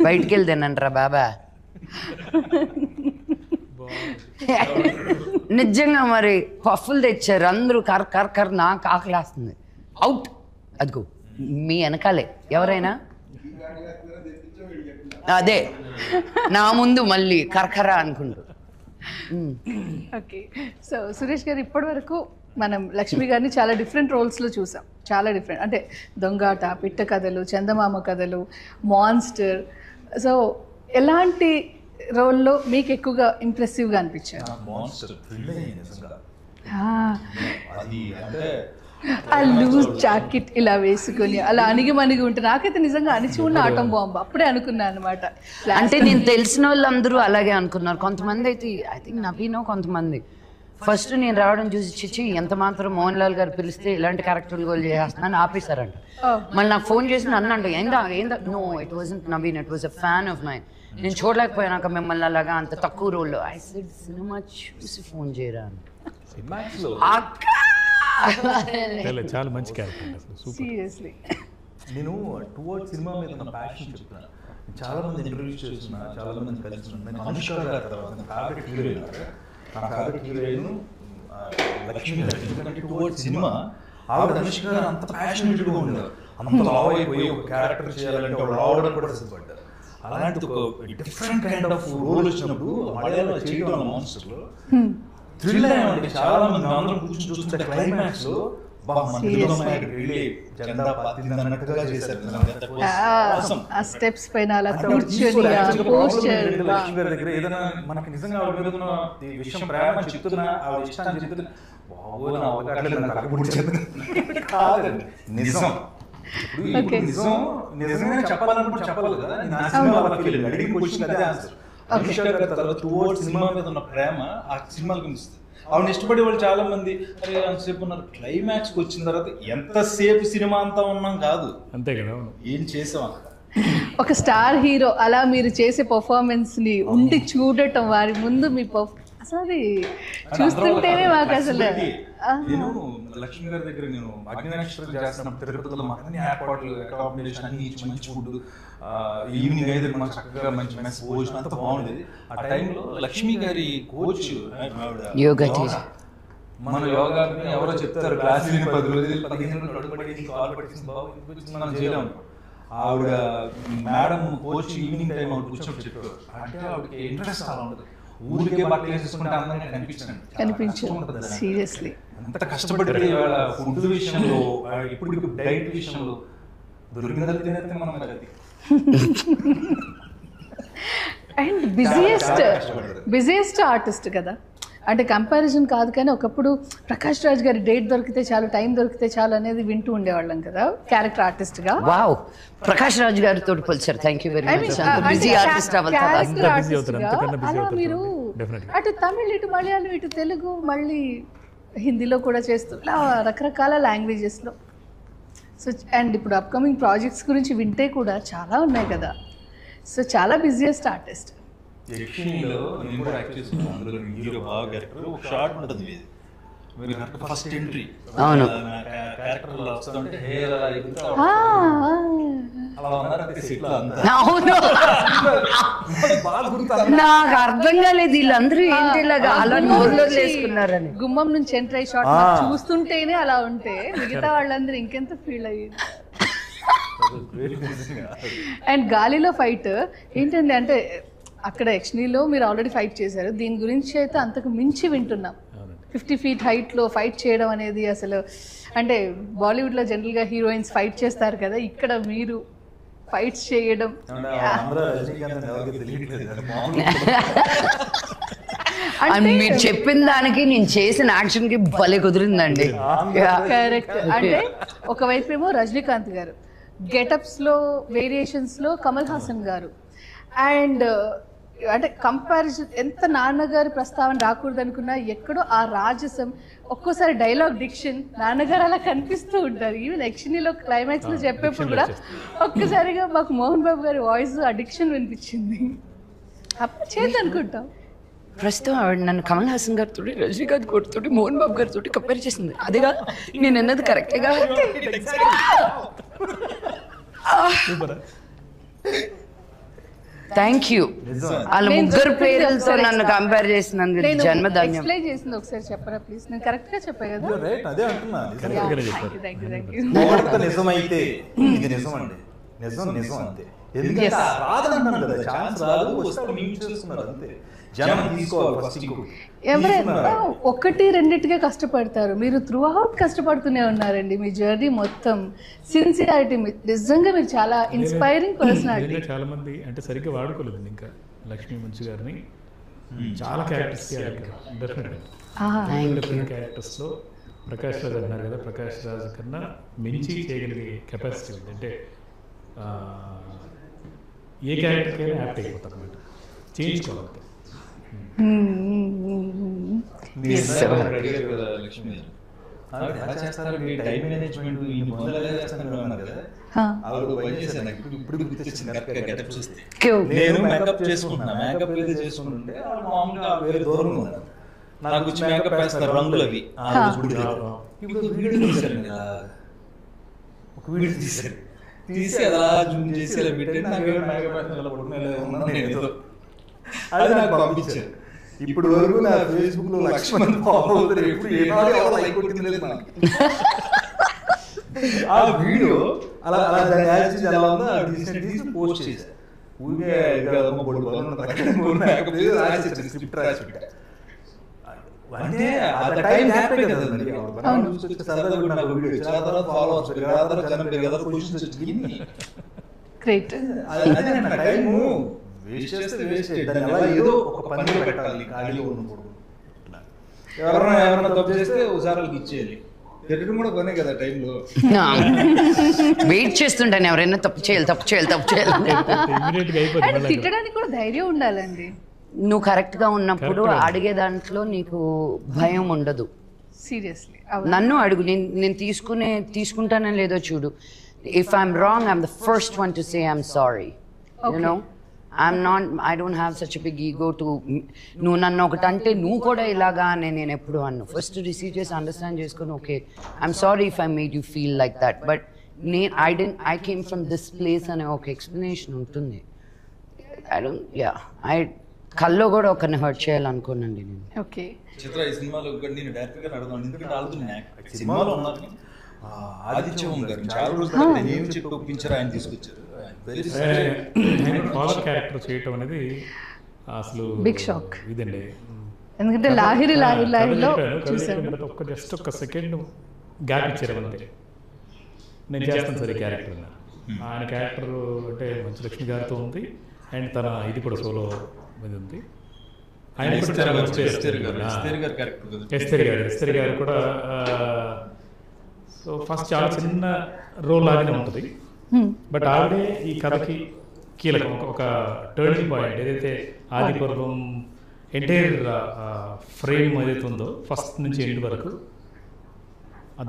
బయటికి వెళ్ళి తినండిరా బాబా. నిజంగా మరి పఫ్ఫులు తెచ్చారు, అందరూ కర నాకు ఆకలేస్తుంది. అవుట్. అదిగో మీ వెనకాలే ఎవరైనా అదే నా ముందు మళ్ళీ కరకర అనుకుంటూ. ఓకే. సో సురేష్ గారు, ఇప్పటి వరకు మనం లక్ష్మి గారిని చాలా డిఫరెంట్ రోల్స్లో చూసాం. చాలా డిఫరెంట్ అంటే దొంగాట, పిట్ట కథలు, చందమామ కథలు, మాన్స్టర్. సో ఎలాంటి రోల్లో మీకు ఎక్కువగా ఇంప్రెసివ్గా అనిపించారు? మాన్స్టర్ థ్రిల్ అయ్యింది నిజంగా. అది అంటే ఆ లూజ్ జాకెట్ ఇలా వేసుకొని అలా అణిగి ఉంటే నాకైతే నిజంగా అణిచి ఉన్న ఆటం బాంబు అప్పుడే అనుకున్నాను అనమాట. అంటే నేను తెలిసిన వాళ్ళందరూ అలాగే అనుకున్నారు. కొంతమంది అయితే ఐ థింక్ నవీనో కొంతమంది ఫస్ట్ నేను రావడం చూసి చిచ్చి ఎంత మాత్రం మోహన్ లాల్ గారు పిలిస్తే ఇలాంటి క్యారెక్టర్లు గోల్ చేస్తున్నాను ఆపేశారంట. మళ్ళీ నాకు ఫోన్ చేసి అన్నంట ఏందా no it wasn't Naveen, it was a fan of mine. నేను చూడలేకపోయాక మిమ్మల్ని అలాగా అంత తక్కువ రోల్లో. ఐ సెడ్ సినిమా చూసి ఫోన్ చేయరా అని. చాలా మంచి క్యారెక్టర్ అసలు, సూపర్. సీరియస్లీ నేను టువర్డ్స్ సినిమా మీద నా ప్యాషన్ చెప్తున్నాను. చాలా మంది ఇంటర్వ్యూస్ చేస్తున్నా, చాలా మంది కలిసి నేను అనుష్క గారి తర్వాత నా ఫేవరెట్ హీరోయిన్, నా ఫేవరెట్ హీరోయిన్ లక్ష్మి గారు. ఎందుకంటే టువర్డ్స్ సినిమా ఆవిడ అనుష్క గారు అంత ప్యాషనేట్గా ఉండేవారు. అంత లావ్ అయిపోయి ఒక క్యారెక్టర్ చేయాలంటే ఆవిడ రావడం కూడా సిద్ధపడ్డారు. అలాంటిది ఒక డిఫరెంట్ కైండ్ ఆఫ్ రోల్ వచ్చినప్పుడు మలయాళంలో చేయడం మాన్స్టర్లో థ్రిల్ అయ్యామండి. చాలా మంది అందరం కూర్చొని చూస్తుంటే క్లైమాక్స్ లో ఆ స్టెప్స్ పైన అలా కూర్చొని లక్ష్మి గారి దగ్గర ఏదైనా మనకి నిజంగా ఆవిడ మీద ఉన్న విషయం ప్రేమ చెప్తున్నా, ఆవిడ ఇష్టాన్ని చెప్తున్నా, కాదండి నిజం. ఇప్పుడు నిజంగా చెప్పాలనుకుంటే చెప్పాలి కదా. నేను ఆ సినిమా అడిగిన క్వశ్చన్ అదే ఆన్సర్. అనుష్క గారి తర్వాత టువర్డ్స్ సినిమా మీద ఉన్న ప్రేమ ఆ సినిమాలు కనిపిస్తుంది. ఆవిడ ఇష్టపడే వాళ్ళు చాలా మంది అరే అంతసేపు ఉన్నారు, క్లైమాక్స్ కి వచ్చిన తర్వాత ఎంతసేపు సినిమా అంతా ఉన్నాం కాదు, అంతే కదా, ఏం చేసాం అక్కడ. ఒక స్టార్ హీరో అలా మీరు చేసే పర్ఫార్మెన్స్ ని ఉండి చూడటం, వారి ముందు మీ అసలు అది చూస్తుంటేనే మాకు అసలు. నేను లక్ష్మి గారి దగ్గర నేను అగ్నినక్షత్రం చేస్తున్నప్పుడు తిరుపతిలో మాకు అన్ని ఏర్పాట్లు, అకామిడేషన్ అన్ని మంచి ఫుడ్, ఈవినింగ్ అయితే మనకు చక్కగా మంచి మెస్ భోజనం అంతా బాగుండేది. ఆ టైంలో లక్ష్మి గారి కోచ్ మన యోగా ఎవరో చెప్తారు క్లాస్ 10 రోజులు 15 రోజులు అడుగుపడి కాల్ పట్టింది బాబు మనం చేయలేము. ఆవిడ మేడం కోచ్ ఈవినింగ్ టైం ఆవిడ కూర్చొని చెప్పారు. అంటే ఆవిడకి ఇంట్రెస్ట్ అలా ఉండదు, ఊరికే బట్టలు వేసేసుకుంటే అందంగా కనిపించాను. సీరియస్లీ అంత కష్టపడితే ఇవాళ ఫుడ్ విషయంలో, ఇప్పుడు డైట్ విషయంలో దొరికిందని తినేస్తే మనం అది. అండ్ బిజియెస్ట్ ఆర్టిస్ట్ కదా, అంటే కంపారిజన్ కాదు కానీ ఒకప్పుడు ప్రకాష్ రాజ్ గారి డేట్ దొరికితే చాలు, టైం దొరికితే చాలు అనేది వింటూ ఉండేవాళ్ళం కదా క్యారెక్టర్ ఆర్టిస్ట్ గా. వావ్, ప్రకాష్ రాజ్ గారితో పోల్చారు. Thank you very much. Busy artist అలా మీరు అటు తమిళ్, ఇటు మలయాళం, ఇటు తెలుగు, మళ్ళీ హిందీలో కూడా చేస్తూ ఇలా రకరకాల లాంగ్వేజెస్లో. సో అండ్ ఇప్పుడు అప్కమింగ్ ప్రాజెక్ట్స్ గురించి వింటే కూడా చాలా ఉన్నాయి కదా. సో చాలా బిజియెస్ట్ ఆర్టిస్ట్. యక్షిణిలో నేను కూడా యాక్ట్ చేస్తున్నాను. అందులో హీరో బాగా క్యారెక్టర్ ఒక షార్ట్ ఉంటుంది. ఫస్ట్ ఎంట్రీ అవును. క్యారెక్టర్ లో వస్తుంటే హెయిర్ అలా ఎగురుతా ఆ, అలా ఉన్నారంటే సెట్ లో అంతా అవును, బాగా గుర్తు. నాకు అర్థం కాలేదు వీళ్ళందరూ ఏంటి ఇలాగా అలా నోరులో చేసుకున్నారని. గుమ్మం నుంచి ఎంటర్ అయ్యి షాట్ చూస్తుంటేనే అలా ఉంటే మిగతా వాళ్ళందరూ ఇంకెంత ఫీల్ అయ్యింది. అండ్ గాలిలో ఫైట్ ఏంటండి అంటే అక్కడ యక్షిణిలో మీరు ఆల్రెడీ ఫైట్ చేశారు, దీని గురించి అయితే అంతకు మించి వింటున్నాం. 50 feet హైట్లో ఫైట్ చేయడం అనేది అసలు అంటే బాలీవుడ్లో జనరల్గా హీరోయిన్స్ ఫైట్ చేస్తారు కదా, ఇక్కడ మీరు ఫైట్స్ చేయడం అండ్ మీరు చెప్పిన దానికి నేను చేసిన యాక్షన్ కి భలే కుదిరిందండి. కరెక్ట్. అంటే ఒకవైపు ఏమో రజనీకాంత్ గారు, గెటప్స్ లో వేరియేషన్స్ లో కమల్ హాసన్ గారు, అండ్ అంటే కంపారిజన్ ఎంత నాన్నగారి ప్రస్తావన రాకూడదు అనుకున్నా ఎక్కడో ఆ రాజసం, ఒక్కోసారి డైలాగ్ డిక్షన్ నాన్నగారు అలా కనిపిస్తూ ఉంటారు. ఈవెన్ యక్షిణిలో క్లైమాక్స్ లో చెప్పేప్పుడు కూడా ఒక్కసారిగా మాకు మోహన్ బాబు గారి వాయిస్ ఆ డిక్షన్ వినిపించింది. అప్పుడు చేద్దాం అనుకుంటాం. ప్రస్తుతం ఆవిడ నన్ను కమల్ హాసన్ గారితో, రజనీకాంత్ గారితో, మోహన్ బాబు గారితో కంపేర్ చేసింది. అదిగా నేను అన్నది కరెక్టేగా. Thank you. వాళ్ళ ముగ్గురు పేర్లతో నన్ను కంపేర్ చేసినందుకు జన్మధన్యం. ఎక్స్ప్లెయిన్ చేసింది ఒకసారి చెప్పరా ప్లీజ్? నేను కరెక్ట్ గా చెప్పా కదా? అదే అంటున్నా, థ్యాంక్ యూ. నిజమైతే ఇది నిజం అండి, నిజం నిజం అంతే. ఎందుకంటే రాదంటున్నాను కదా, ఛాన్స్ రాదు, వస్తే మీరు చూస్తున్నారు అంతే. జనం తీసుకోవాలి ఫస్ట్. ఎవరైనా ఒకటి రెండింటిగా కష్టపడతారు, మీరు త్రూ అవుట్ కష్టపడుతూనే ఉన్నారండి. మీ జర్నీ మొత్తం సిన్సియారిటీ, నిజంగా మీరు చాలా ఇన్స్పైరింగ్ పర్సనాలిటీ. చాలా మంది అంటే సరిగ్గా వాడుకోలేదు ఇంకా లక్ష్మీ మంచు గారిని. చాలా క్యారెక్టర్స్ డిఫరెంట్ క్యారెక్టర్స్లో ప్రకాష్ రాజ్ అన్నారు కదా, ప్రకాష్ రాజ్ కన్నా మించి చేయగలిగే కెపాసిటీ ఉంది. అంటే ఏ క్యారెక్టర్కైనా యాప్ట్ అయిపోతారు అన్నమాట, చేయించుకోవాలి. లక్ష్మి ఎలా చేస్తారు టైం మేనేజ్మెంట్, ఈ మొదలు ఎలా చేస్తారు అన్నారు కదా, ఆవిడ పని చేశాను. నాకు ఇప్పుడు గుర్తొచ్చింది కరెక్ట్గా గెటప్ చూస్తే. నేను మేకప్ చేసుకుంటున్నా, మేకప్ ఏదో చేసుకుంటుంటే మామూలుగా వేరే దూరంగా ఉన్నాను, నాకు వచ్చి మేకప్ వేస్తారు రంగులు అవి. ఇప్పుడు వీడియో తీశారు కదా, ఒక వీడియో తీశారు, తీసి అలా జూమ్ చేసి అలా పెట్టి నాకు మేకప్ వేస్తున్నాను ఏదో, అది నాకు పంపించారు. ఇప్పుడు వరకు నా ఫేస్బుక్ లో 1,00,000 మంది ఫాలో అవుతారు, ఎప్పుడు లైక్ కొట్టింది నాకు. ఆ వీడియో అలా అలా దాన్ని యాడ్ చేసి ఎలా ఉందో తీసి పోస్ట్ చేశారు. ఊరికే స్క్రిప్ట్ రాసి పెట్టా. అంటే ఆ టైం హ్యాపీ కదండి, సరదాగా నాకు వీడియో చాలా తర్వాత ఫాలోవర్స్ కదా, పొజిషన్స్ వచ్చింది. గ్రేట్. అదే అన్న టైము వేస్ట్ చేస్తే వేస్ట్, దాన్ని ఎలా ఏదో ఒక పనిలో పెట్టాలి, ఖాళీగా ఉన్నప్పుడు. ఎవరైనా తప్పు చేస్తే ఒకసారి ఇచ్చేయాలి, తిట్టడం కూడా పనే కదా టైంలో. వెయిట్ చేస్తుంటాను ఎవరైనా తప్పు చేయాలి తప్పు చేయాలి తప్పు చేయాలి. తిట్టడానికి కూడా ధైర్యం ఉండాలండి. నువ్వు కరెక్ట్గా ఉన్నప్పుడు అడిగే దాంట్లో నీకు భయం ఉండదు. సీరియస్లీ నన్ను అడుగు, నేను తీసుకుంటానని లేదో చూడు. If I'm wrong I'm the first one to say I'm sorry. You know I don't have such a big ego to నువ్వు నన్ను ఒకటి అంటే నువ్వు కూడా ఇలాగా అని నేను ఎప్పుడు అన్ను. ఫస్ట్ రిసీవ్ చేసి అండర్స్టాండ్ చేసుకుని okay I'm sorry if I made you feel like that, but I came from this place అనే ఒక ఎక్స్ప్లెనేషన్ ఉంటుంది. కల్లో కూడా ఒకరిని హర్ట్ చేయాలనుకోనండి నేను. ఓకే చిత్ర ఈ సినిమాలో నేను డైరెక్ట్గా అడుగుతాను, ఎందుకంటే ఆడుతున్నాను సినిమాలో ఉన్నాను. ఆదిత్యం గారు చాలా రోజులు ఏమి చెప్పి ఒప్పించారు, ఆయన తీసుకొచ్చారు. ఫాదర్ క్యారెక్టర్ చేయటం అనేది అసలు బిగ్ షాక్ ఇదండి. ఎందుకంటే లాహిరిలో ఒక్క జస్ట్ ఒక సెకండ్ గ్యాప్ ఇచ్చారు అంతే. నేను చేస్తాను సరే క్యారెక్టర్ అన్నారు. ఆయన క్యారెక్టర్ అంటే మంచు లక్ష్మి గారితో ఉంది, అండ్ తన ఇది కూడా సోలో మీద ఉంది. ఆయన ఎస్తేర్ గారు కూడా. సో ఫస్ట్ చాలా చిన్న రోల్ లాగానే ఉంటుంది, బట్ ఆవిడే ఈ కథకి కీలకం, ఒక టర్నింగ్ పాయింట్. ఏదైతే ఆది పర్వం ఎంటైర్ ఫ్రేమ్ ఏదైతే ఉందో ఫస్ట్ నుంచి ఎండ్ వరకు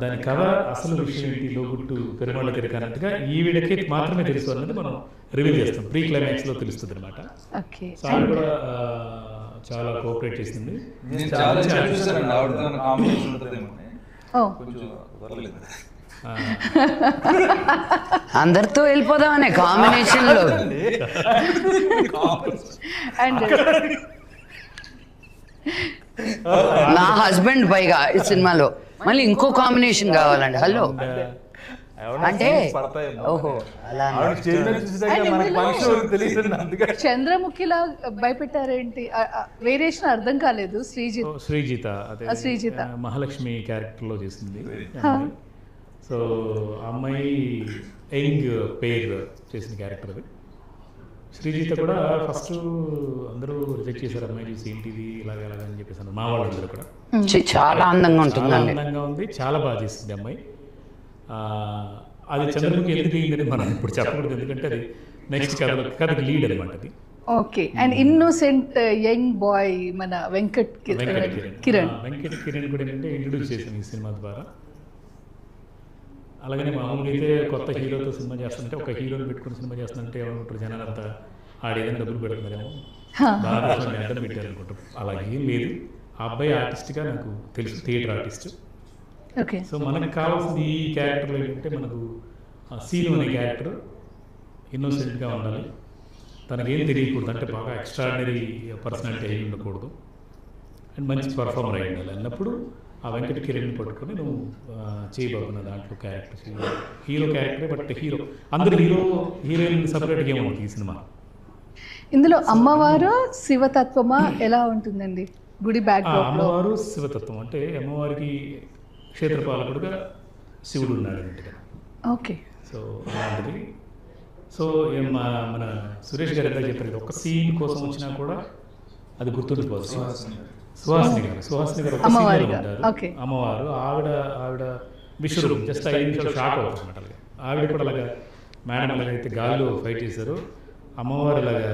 దాని కథ అసలు విషయం ఏంటి, లోగుట్టు పెరుమాళ్ళ తిరిగి అన్నట్టుగా ఈవిడకి మాత్రమే తెలుసు అన్నది మనం రివీల్ చేస్తాం. ప్రీ క్లైమాక్స్లో తెలుస్తుంది అనమాట. సో ఆవిడ కూడా చాలా కోఆపరేట్ చేసింది. నేను చాలా చూసానండి ఆవిడ కాంబినేషన్ ఉంటుందేమో కొంచెం వదలలేదు. అందరితో వెళ్ళిపోదామనే కాంబినేషన్లో. అండ్ నా హస్బెండ్ పైగా ఈ సినిమాలో మళ్ళీ ఇంకో కాంబినేషన్ కావాలండి. హలో అంటే ఓహో అలా చంద్రముఖిలా భయపెట్టారేంటి? వేరియేషన్ అర్థం కాలేదు. శ్రీజిత అదే శ్రీజిత మహాలక్ష్మి క్యారెక్టర్లో చేసింది. సో అమ్మాయి యంగ్ పేర్ చేసిన క్యారెక్టర్ అది. శ్రీజిత కూడా ఫస్ట్ అందరూ రిజెక్ట్ చేశారు, అమ్మాయి చూసి ఏంటిది ఇలాగ అని చెప్పేసి మా వాళ్ళందరూ కూడా. చాలా అందంగా ఉంటుంది, చాలా అందంగా ఉంది, చాలా బాగా చేసింది అమ్మాయి. అది చంద్రముఖి ఎందుకు అయిందని మనం ఇప్పుడు చెప్పకూడదు, ఎందుకంటే అది నెక్స్ట్ కథకి లీడ్ అనమాట అది. Okay. And innocent young boy మన వెంకట్ కిరణ్ కూడా ఏంటంటే ఇంట్రొడ్యూస్ చేశాను ఈ సినిమా ద్వారా. అలాగనే మామూలుగా అయితే కొత్త హీరోతో సినిమా చేస్తుంటే ఒక హీరోని పెట్టుకుని సినిమా చేస్తుంటే ఏమనుకుంటారు జనాలు అంతా ఆడేదైనా డబ్బులు పెడుతున్నారేమో, దాదాపు ఎంత పెట్టారు అనుకుంటారు. అలాగే ఏం లేదు. ఆ అబ్బాయి ఆర్టిస్ట్గా నాకు తెలుసు, థియేటర్ ఆర్టిస్ట్. ఓకే. సో మనకు కావాల్సింది ఈ క్యారెక్టర్లో ఏంటంటే మనకు సీను అనే క్యారెక్టర్ ఇన్నోసెంట్గా ఉండాలి, తనకేం తెలియకూడదు, అంటే బాగా ఎక్స్ట్రాడినరీ పర్సనాలిటీ అయి ఉండకూడదు, అండ్ మంచి పర్ఫార్మర్ అయి ఉండాలి అన్నప్పుడు ఆ వెంకట కిరణ్ పట్టుకొని నువ్వు చేయబోతున్న దాంట్లో క్యారెక్టర్ హీరో క్యారెక్టరే. బట్ హీరో అందరు హీరోయిన్ సపరేట్గా ఏముంటుంది ఈ సినిమా. ఇందులో అమ్మవారు శివతత్వమా ఎలా ఉంటుందండి? గుడి బ్యాక్ అమ్మవారు శివతత్వం అంటే అమ్మవారికి క్షేత్రపాలకుడుగా శివుడు ఉన్నాడు అన్నట్టుగా. ఓకే. సో అలాంటిది. సో మన సురేష్ గారు ఎంత చెప్పారు, ఒక సీన్ కోసం వచ్చినా కూడా అది గుర్తుండిపోతుంది. సుహాసిని గారు ఒక సీన్లో ఉంటారు, అమ్మవారు. ఆవిడ విశ్వరూపం జస్ట్ 5 నిమిషాలు షాక్ అవుతుంది అన్నమాట. ఆవిడ కూడా అలాగా మేడం అలాగైతే గాల్లో ఫైట్ చేశారు, అమ్మవారు అలాగా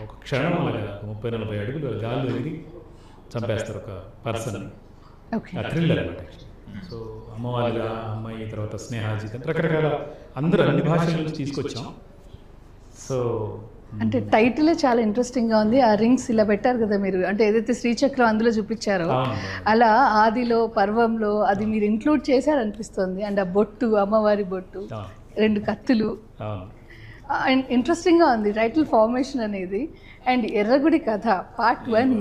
ఒక క్షణం అలాగా 30-40 అడుగులు గాల్లో ఎగిరి చంపేస్తారు ఒక పర్సన్. థ్రిల్లర్ అనమాట. సో అమ్మవారిగా అమ్మాయి తర్వాత స్నేహాజిత్ రకరకాల అందరూ అన్ని భాషల నుంచి తీసుకొచ్చాం. సో అంటే టైటిలే చాలా ఇంట్రెస్టింగ్గా ఉంది. ఆ రింగ్స్ ఇలా పెట్టారు కదా మీరు, అంటే ఏదైతే శ్రీచక్రం అందులో చూపించారో అలా ఆదిలో పర్వంలో అది మీరు ఇంక్లూడ్ చేశారనిపిస్తుంది. అండ్ ఆ బొట్టు, అమ్మవారి బొట్టు, 2 కత్తులు, అండ్ ఇంట్రెస్టింగ్గా ఉంది టైటిల్ ఫార్మేషన్ అనేది. అండ్ ఎర్రగుడి కథ పార్ట్ 1.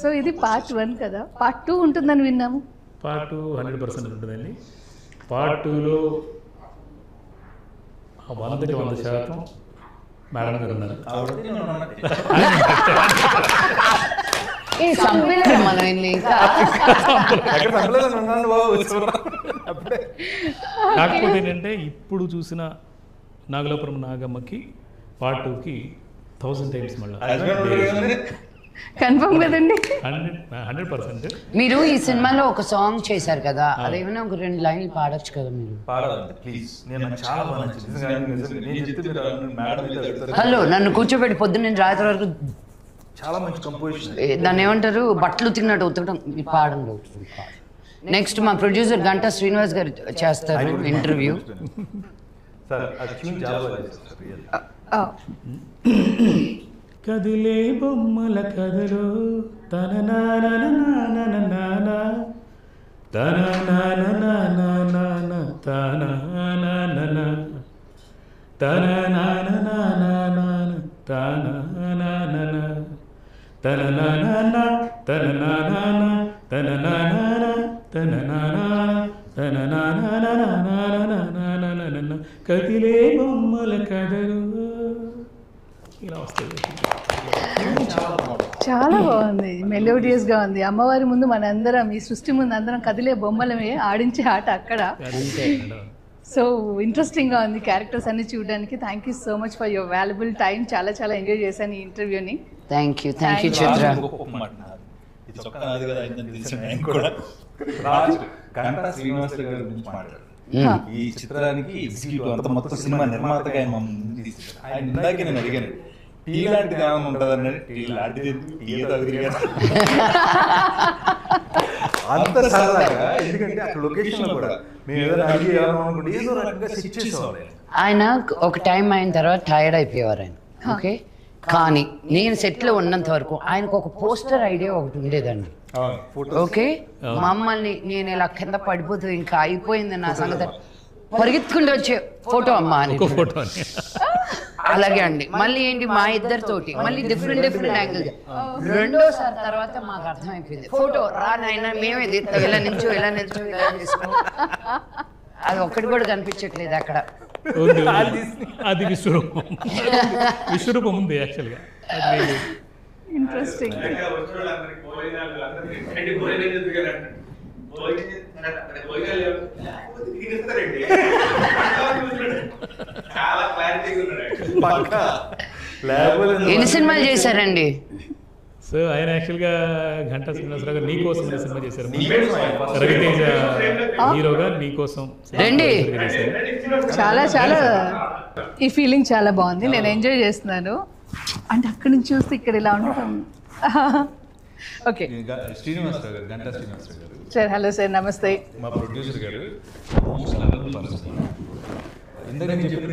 సో ఇది పార్ట్ 1 కదా, పార్ట్ 2 ఉంటుందని విన్నాము. పార్ట్ 2 100% ఉంటుందండి. పార్ట్ 2లో 100% మేడం గారు ఉన్నారు. కాకపోతే ఏంటంటే ఇప్పుడు చూసిన నాగలాపురం నాగమ్మకి పార్ట్ 2కి 1000 times మళ్ళీ కన్ఫర్మ్ కదండి. 100%. మీరు ఈ సినిమాలో ఒక సాంగ్ చేశారు కదా, అదేమైనా ఒక 2 లైన్లు పాడొచ్చు కదా మీరు. హలో నన్ను కూర్చోబెట్టి పొద్దున్న నేను రాత్రి వరకు చాలా మంచి కంపోజిషన్. దాన్ని ఏమంటారు, బట్టలు ఉతికినట్టు ఉతకడం. ఈ పాడంలో నెక్స్ట్ మా ప్రొడ్యూసర్ గంటా శ్రీనివాస్ గారు చేస్తారు ఇంటర్వ్యూ. కదిలే బొమ్మల కథలో తన నాన తన నాన తన నాన తన నాన తన నాన తన నాన తన నాన తన నాన తన నాన తన నాన కదిలే బొమ్మల కథలో ఇలా వస్తుంది. చాలా బాగుంది, మెలోడియస్గా ఉంది. అమ్మవారి ముందు మనందరం, ఈ సృష్టి ముందు అందరం కదిలే బొమ్మలమే, ఆడించే ఆట అక్కడ. సో ఇంట్రెస్టింగ్గా ఉంది క్యారెక్టర్స్ అన్ని చూడడానికి. Thank you so much for your valuable time. చాలా ఎంజాయ్ చేశాను ఈ ఇంటర్వ్యూని. థ్యాంక్ యూ చిత్ర. గంటా శ్రీనివాస్ గారి గురించి మాట్లాడారు. ఈ చిత్రానికి మొత్తం సినిమా నిర్మాతగా ఆయన ఇందాక నేను అడిగాను, టీ లాంటిది ఏమైనా ఉంటుందని. టీ లాంటిది అంత సరదాగా, ఎందుకంటే అక్కడ లొకేషన్ కూడా మేము ఏదైనా అడిగి అనుకుంటే ఏదో రకంగా సెట్ చేసేవాళ్ళు. ఆయన ఒక టైం అయిన తర్వాత టైర్డ్ అయిపోయేవారు ఆయన. ఓకే, కానీ నేను సెట్లో ఉన్నంత వరకు ఆయనకు ఒక పోస్టర్ ఐడియా ఒకటి ఉండేదండి. ఓకే, మమ్మల్ని నేను ఇలా కింద పడిపోతుంది ఇంకా అయిపోయింది నా సంగతి, పరిగెత్తుకుంటూ వచ్చే ఫోటో అమ్మా అని. ఫోటో అలాగే అండి. మళ్ళీ ఏంటి మా ఇద్దరితోటి మళ్ళీ డిఫరెంట్ యాంగిల్. రెండోసారి తర్వాత మాకు అర్థమైపోయింది, ఫోటో రా నాయన మేమే తీస్తాం, ఇలా నిల్చో ఇలా చేసుకో. అది ఒక్కటి కూడా కనిపించట్లేదు అక్కడ. అది విశ్వరూపం. విశ్వరూపం ఉంది యాక్చువల్గా. ఇంట్రెస్టింగ్. ఎన్ని సినిమాలు చేశారండి? సో ఆయన యాక్చువల్గా ఘంటా శ్రీనివాసరావు గారు నీకోసం అనే సినిమా చేశారు. రవితేజ హీరోగా నీకోసం రండి. చాలా చాలా ఈ ఫీలింగ్ చాలా బాగుంది, నేను ఎంజాయ్ చేస్తున్నాను. అంటే అక్కడి నుంచి చూస్తే ఇక్కడ ఇలా ఉండటం. ఓకే శ్రీనివాసరావు గారు, గంటా శ్రీనివాసరావు గారు సార్. హలో సార్, నమస్తే. మా ప్రొడ్యూసర్ గారు ఇందాక నేను చెప్పిన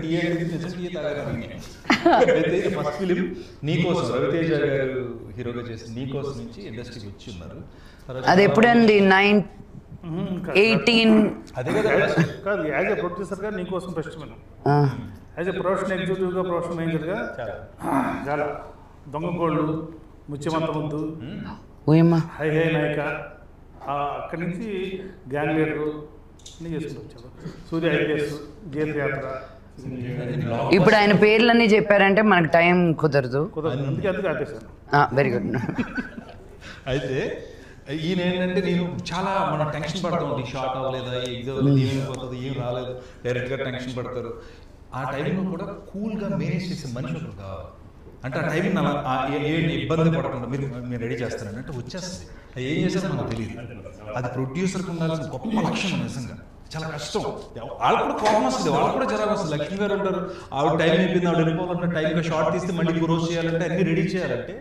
ఫస్ట్ ఫిలిం నీకోసం రవితేజ గారు హీరోగా చేసి నీకోసం నుంచి ఇండస్ట్రీకి వచ్చి ఉన్నారు. అది ఎప్పుడండి? 18 అదే కదా కాదు, యాజ్ ఎ ప్రొడ్యూసర్గా నీకోసం ఫెస్టివల్, యాజ్ ఎ ప్రొఫెషనల్ ఎగ్జిక్యూటివ్గా, ప్రొఫెషనల్ మేనేజర్గా చాలా దొంగకోళ్ళు, ముత్యమంత ముద్దు, హై హై నాయక, అక్కడి నుంచి గ్యాంగ్ లీడరు అన్నీ చేసుకుంటూ వచ్చారు. సూర్య ఐపీఎస్, జైలు యాత్ర. ఇప్పుడు ఆయన పేర్లన్నీ చెప్పారంటే మనకు టైం కుదరదు. అందుకే ఆపేశాను. Very good. అయితే ఈయన ఏంటంటే నేను చాలా మనం టెన్షన్ పడతా ఉంటాం, షార్ట్ అవ్వలేదా, ఏమైపోతుంది, ఏం రాలేదు, డైరెక్ట్గా టెన్షన్ పడతారు. ఆ టైంలో కూడా కూల్గా మేనేజ్ చేసే మనిషి ఒకరు కావాలి. అంటే ఆ టైం ఏంటి ఇబ్బంది పడకుండా మీరు రెడీ చేస్తారని అంటే వచ్చేస్తుంది. అది ఏం చేస్తారో మనకు తెలియదు. అది ప్రొడ్యూసర్కి ఉండాల్సిన గొప్ప లక్ష్యం నిజంగా. చాలా కష్టం. వాళ్ళకు కూడా కోపం వస్తుంది, వాళ్ళకు కూడా జరగ వస్తుంది. లక్ష్మి గారు ఉంటారు, ఆవిడ టైం అయిపోయింది, ఆవిడ వెళ్ళిపోవాలంటే టైంగా షార్ట్ తీస్తే మళ్ళీ రోజు చేయాలంటే అన్ని రెడీ చేయాలంటే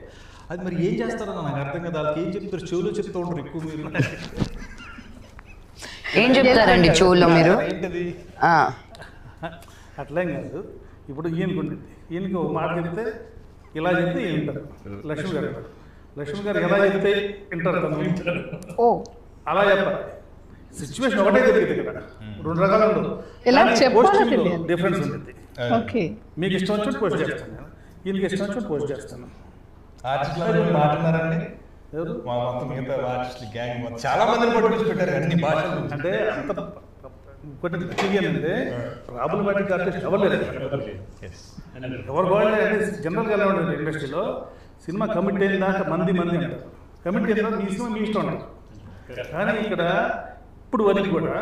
అది మరి ఏం చేస్తారో నాకు అర్థం కదా. వాళ్ళకి ఏం చెప్తారు? చెవులో చెప్తూ ఉంటారు ఎక్కువ. మీరు ఏం చెప్తారండి చెవులో మీరు? అట్లేం కాదు. ఇప్పుడు ఈయనకి ఒక మాట చెప్తే ఇలా చెప్తే వింటారు. లక్ష్మి గారు ఎలా చెప్తే వింటారు. ఓ అలా చెప్పాలి. సిచ్యువేషన్ ఒకటే జరిగింది ఇక్కడ, రెండు రకాలు ఉండదు. డిఫరెన్స్ ఉంటుంది. ఓకే, మీకు ఇష్టం వచ్చినట్టు పోస్ట్ చేస్తాను, ఈయనకి ఇష్టం వచ్చినట్టు పోస్ట్ చేస్తాను. మాట్లాడారండి ఎవరు? మా మొత్తం మిగతా ఆర్టిస్టులు గ్యాంగ్ చాలా మందిని పట్టుకొచ్చి పెట్టారు అన్ని భాషలు. అంటే అంత కొన్ని అంటే ప్రాబ్లమాటిక్ ఆర్టిస్ట్ ఎవరు లేదు, ఎవరు బాగుండే. జనరల్గా ఎలా ఉంటుంది ఇండస్ట్రీలో, సినిమా కమిట్ అయిన దాకా మంది అంటారు. కమిట్ అయిన తర్వాత మీ సినిమా మీ ఇష్టం అంటారు. కానీ ఇక్కడ ఇప్పుడు వరకు కూడా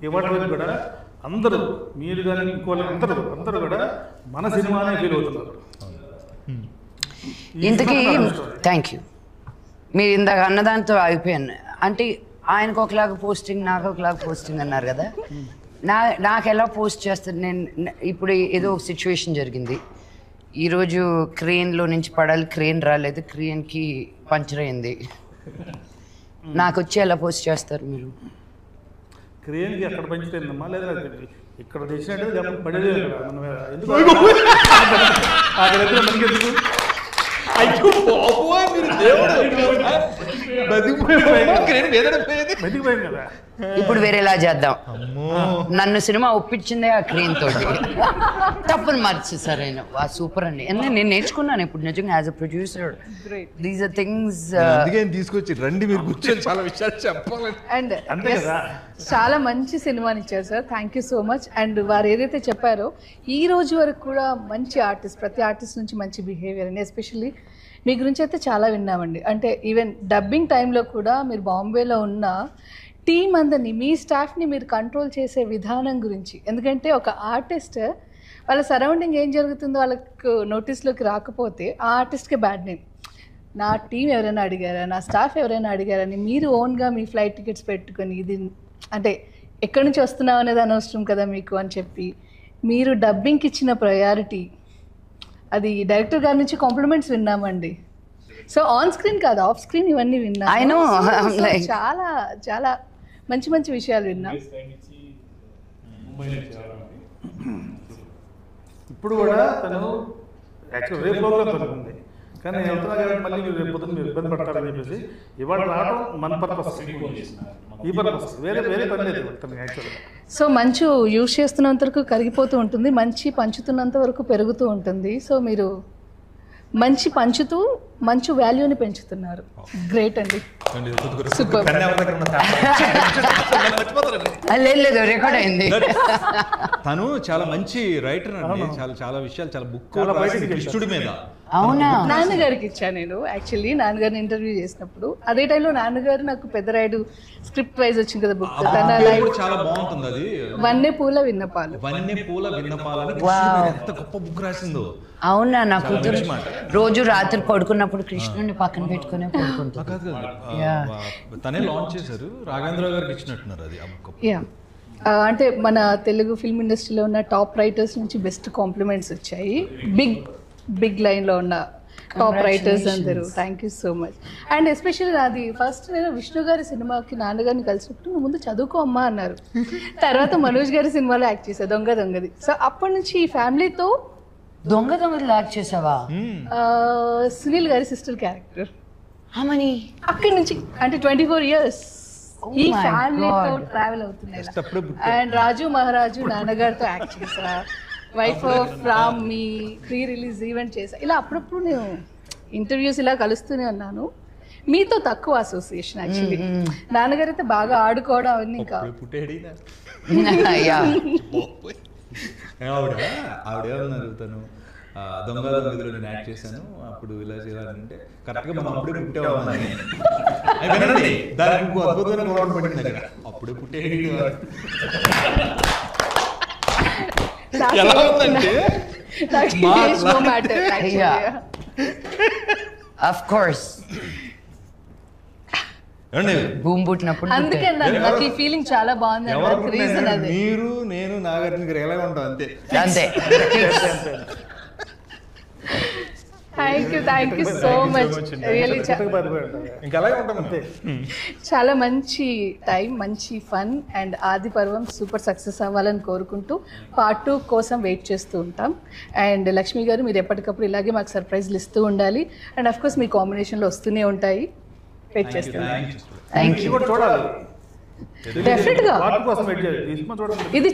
ఇవాటి వరకు కూడా అందరూ, మీరు కానీ ఇంకోళ్ళు అందరూ కూడా మన సినిమానే ఫీల్ అవుతున్నారు. ఇంతకీ థ్యాంక్ యూ. మీరు ఇందాక అన్నదాంతో అయిపోయాను. అంటే ఆయనకు ఒకలాగా పోస్టింగ్, నాకు ఒకలాగా పోస్టింగ్ అన్నారు కదా. నాకు ఎలా పోస్ట్ చేస్తారు? నేను ఇప్పుడు ఏదో ఒక సిచ్యువేషన్ జరిగింది, ఈరోజు క్రెయిన్లో నుంచి పడాలి, క్రెయిన్ రాలేదు, క్రెయిన్కి పంచర్ అయింది, నాకు వచ్చి ఎలా పోస్ట్ చేస్తారు మీరు? క్రెయిన్కి అక్కడ పంచుతాయిందమ్మా, లేదా ఇక్కడ తెచ్చినట్టు పడేది. ఇప్పుడు వేరేలా చేద్దాం. నన్ను సినిమా ఒప్పించిందే ఆ క్రెయిన్ తోటి. తప్పని మార్చేసారు ఆయన. సూపర్ అండి. నేను నేర్చుకున్నాను ఇప్పుడు నిజంగా as a producer. These are things తీసుకొచ్చి రండి మీరు కూర్చొని చాలా విషయాలు చెప్పాలి. అండ్ చాలా మంచి సినిమాని ఇచ్చారు sir, thank you so much. And వారు ఏదైతే చెప్పారో ఈ రోజు వరకు కూడా మంచి ఆర్టిస్ట్, ప్రతి ఆర్టిస్ట్ నుంచి మంచి బిహేవియర్ అండి. ఎస్పెషల్లీ మీ గురించి అయితే చాలా విన్నామండి. అంటే ఈవెన్ డబ్బింగ్ టైంలో కూడా మీరు బాంబేలో ఉన్న టీం అందరినీ, మీ స్టాఫ్ని మీరు కంట్రోల్ చేసే విధానం గురించి. ఎందుకంటే ఒక ఆర్టిస్ట్ వాళ్ళ సరౌండింగ్ ఏం జరుగుతుందో వాళ్ళకు నోటీస్లోకి రాకపోతే ఆ ఆర్టిస్ట్కి బ్యాడ్ నేమ్. నా టీం ఎవరైనా అడిగారా, నా స్టాఫ్ ఎవరైనా అడిగారని మీరు ఓన్గా మీ ఫ్లైట్ టికెట్స్ పెట్టుకొని, ఇది అంటే ఎక్కడి నుంచి వస్తున్నావు అనేది అనవసరం కదా మీకు అని చెప్పి మీరు డబ్బింగ్కి ఇచ్చిన ప్రయారిటీ, అది డైరెక్టర్ గారి నుంచి కాంప్లిమెంట్స్ విన్నామండి. సో ఆన్ స్క్రీన్ కాదు, ఆఫ్ స్క్రీన్ ఇవన్నీ విన్నాము. చాలా చాలా మంచి మంచి విషయాలు విన్నాం. ఇప్పుడు కూడా తను యాక్చువల్ రేపు ప్రోగ్రామ్ ఉంది, కానీ నేను వెళ్తున్నా కాబట్టి మళ్ళీ మీరు రేపు పొద్దున్న మీరు ఇబ్బంది పడతారని చెప్పేసి ఇవాళ రావడం మన పర్పస్, ఈ పర్పస్, వేరే పని లేదు యాక్చువల్గా. సో మంచు యూజ్ చేస్తున్నంత వరకు కరిగిపోతూ ఉంటుంది, మంచి పంచుతున్నంత వరకు పెరుగుతూ ఉంటుంది. సో మీరు మంచి పంచుతూ మంచు వాల్యూని పెంచుతున్నారు. గ్రేట్ అండి, సూపర్. లేదు రికార్డ్ అయింది. తను చాలా మంచి రైటర్ అండి, చాలా విషయాలు, చాలా బుక్ కృష్ణుడి మీద. అవునా? నాన్నగారికి ఇచ్చాను నేను. యాక్చువల్లీ నాన్నగారిని ఇంటర్వ్యూ చేసినప్పుడు అదే టైంలో నాన్నగారు నాకు పెద్దరాయుడు స్క్రిప్ట్ వైజ్ వచ్చింది కదా బుక్, తన లైఫ్ చాలా బాగుంటుంది. అది వన్నె పూల విన్నపాలు, వన్నె పూల విన్నపాలని ఎంత గొప్ప బుక్ రాసిందో. అవునా? నా కూతురు రోజు రాత్రి పడుకున్నప్పుడు కృష్ణుని పక్కన పెట్టుకునే పడుకుంటుంది. తనే లాంచ్ చేశారు, రాఘవేంద్రరావు గారికి ఇచ్చినట్టున్నారు అది. యా, అంటే మన తెలుగు ఫిల్మ్ ఇండస్ట్రీలో ఉన్న టాప్ రైటర్స్ నుంచి బెస్ట్ కాంప్లిమెంట్స్ వచ్చాయి. బిగ్ లైన్లో ఉన్న టాప్ రైటర్స్ అందరూ. Thank you so much. And especially నాది ఫస్ట్ నేను విష్ణు గారి సినిమాకి నాన్నగారిని కలిసినప్పుడు నువ్వు ముందు చదువుకో అమ్మా అన్నారు. తర్వాత మనోజ్ గారి సినిమాలో యాక్ట్ చేశా, దొంగది. సో అప్పటి నుంచి ఈ ఫ్యామిలీతో దొంగది యాక్ట్ చేసావా? సునీల్ గారి సిస్టర్ క్యారెక్టర్. అక్కడి నుంచి అంటే 24 years ఈ ఫ్యామిలీతో ట్రావెల్ అవుతున్నాయి. అండ్ రాజు మహారాజు నాన్నగారితో యాక్ట్ చేసా, wife of Ram me pre release event చేసా. ఇలా అప్పుడప్పుడు నేను ఇంటర్వ్యూస్ ఇలా కలుస్తూనే ఉన్నాను. మీతో తక్కువ అసోసియేషన్ యాక్చువల్లీ. నాన్నగారు అయితే బాగా ఆడుకోవడం అవన్నీ ఇంకా ఆవిడేమన్నారు, తను దొంగలో నేను యాక్ట్ చేశాను అప్పుడు ఇలా చేయాలంటే కరెక్ట్గా మనం అప్పుడే పుట్టేవాళ్ళని. దానికి ఇంకో అద్భుతమైన గౌరవం పడింది దగ్గర, అప్పుడే పుట్టేది. ఎలా ఉందంటే ఆఫ్ కోర్స్ భూమి పుట్టినప్పుడు. అందుకే నాకు ఈ ఫీలింగ్ చాలా బాగుంది. రీజన్ అదే, మీరు నేను నాగార్జున గారు ఎలా ఉంటాం అంతే. Thank you so much. Really చాలా మంచి టైం, మంచి ఫన్. అండ్ ఆది పర్వం సూపర్ సక్సెస్ అవ్వాలని కోరుకుంటూ పార్ట్ 2 కోసం వెయిట్ చేస్తూ ఉంటాం. అండ్ లక్ష్మి గారు మీరు ఎప్పటికప్పుడు ఇలాగే మాకు సర్ప్రైజ్లు ఇస్తూ ఉండాలి. అండ్ అఫ్ కోర్స్ మీ కాంబినేషన్లో వస్తూనే ఉంటాయి. వెయిట్ చేస్తున్నాం. డెఫినెట్గా ఇది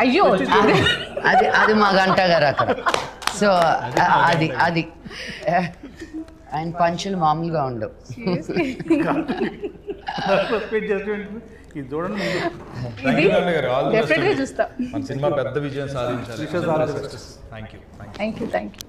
అయ్యో అది మా గంట గారు అక్కడ. సో అది ఆయన పంచులు మామూలుగా ఉండవు. డెఫినెట్గా చూస్తా. సినిమా పెద్ద విజయం సాధించాలి. Thank you.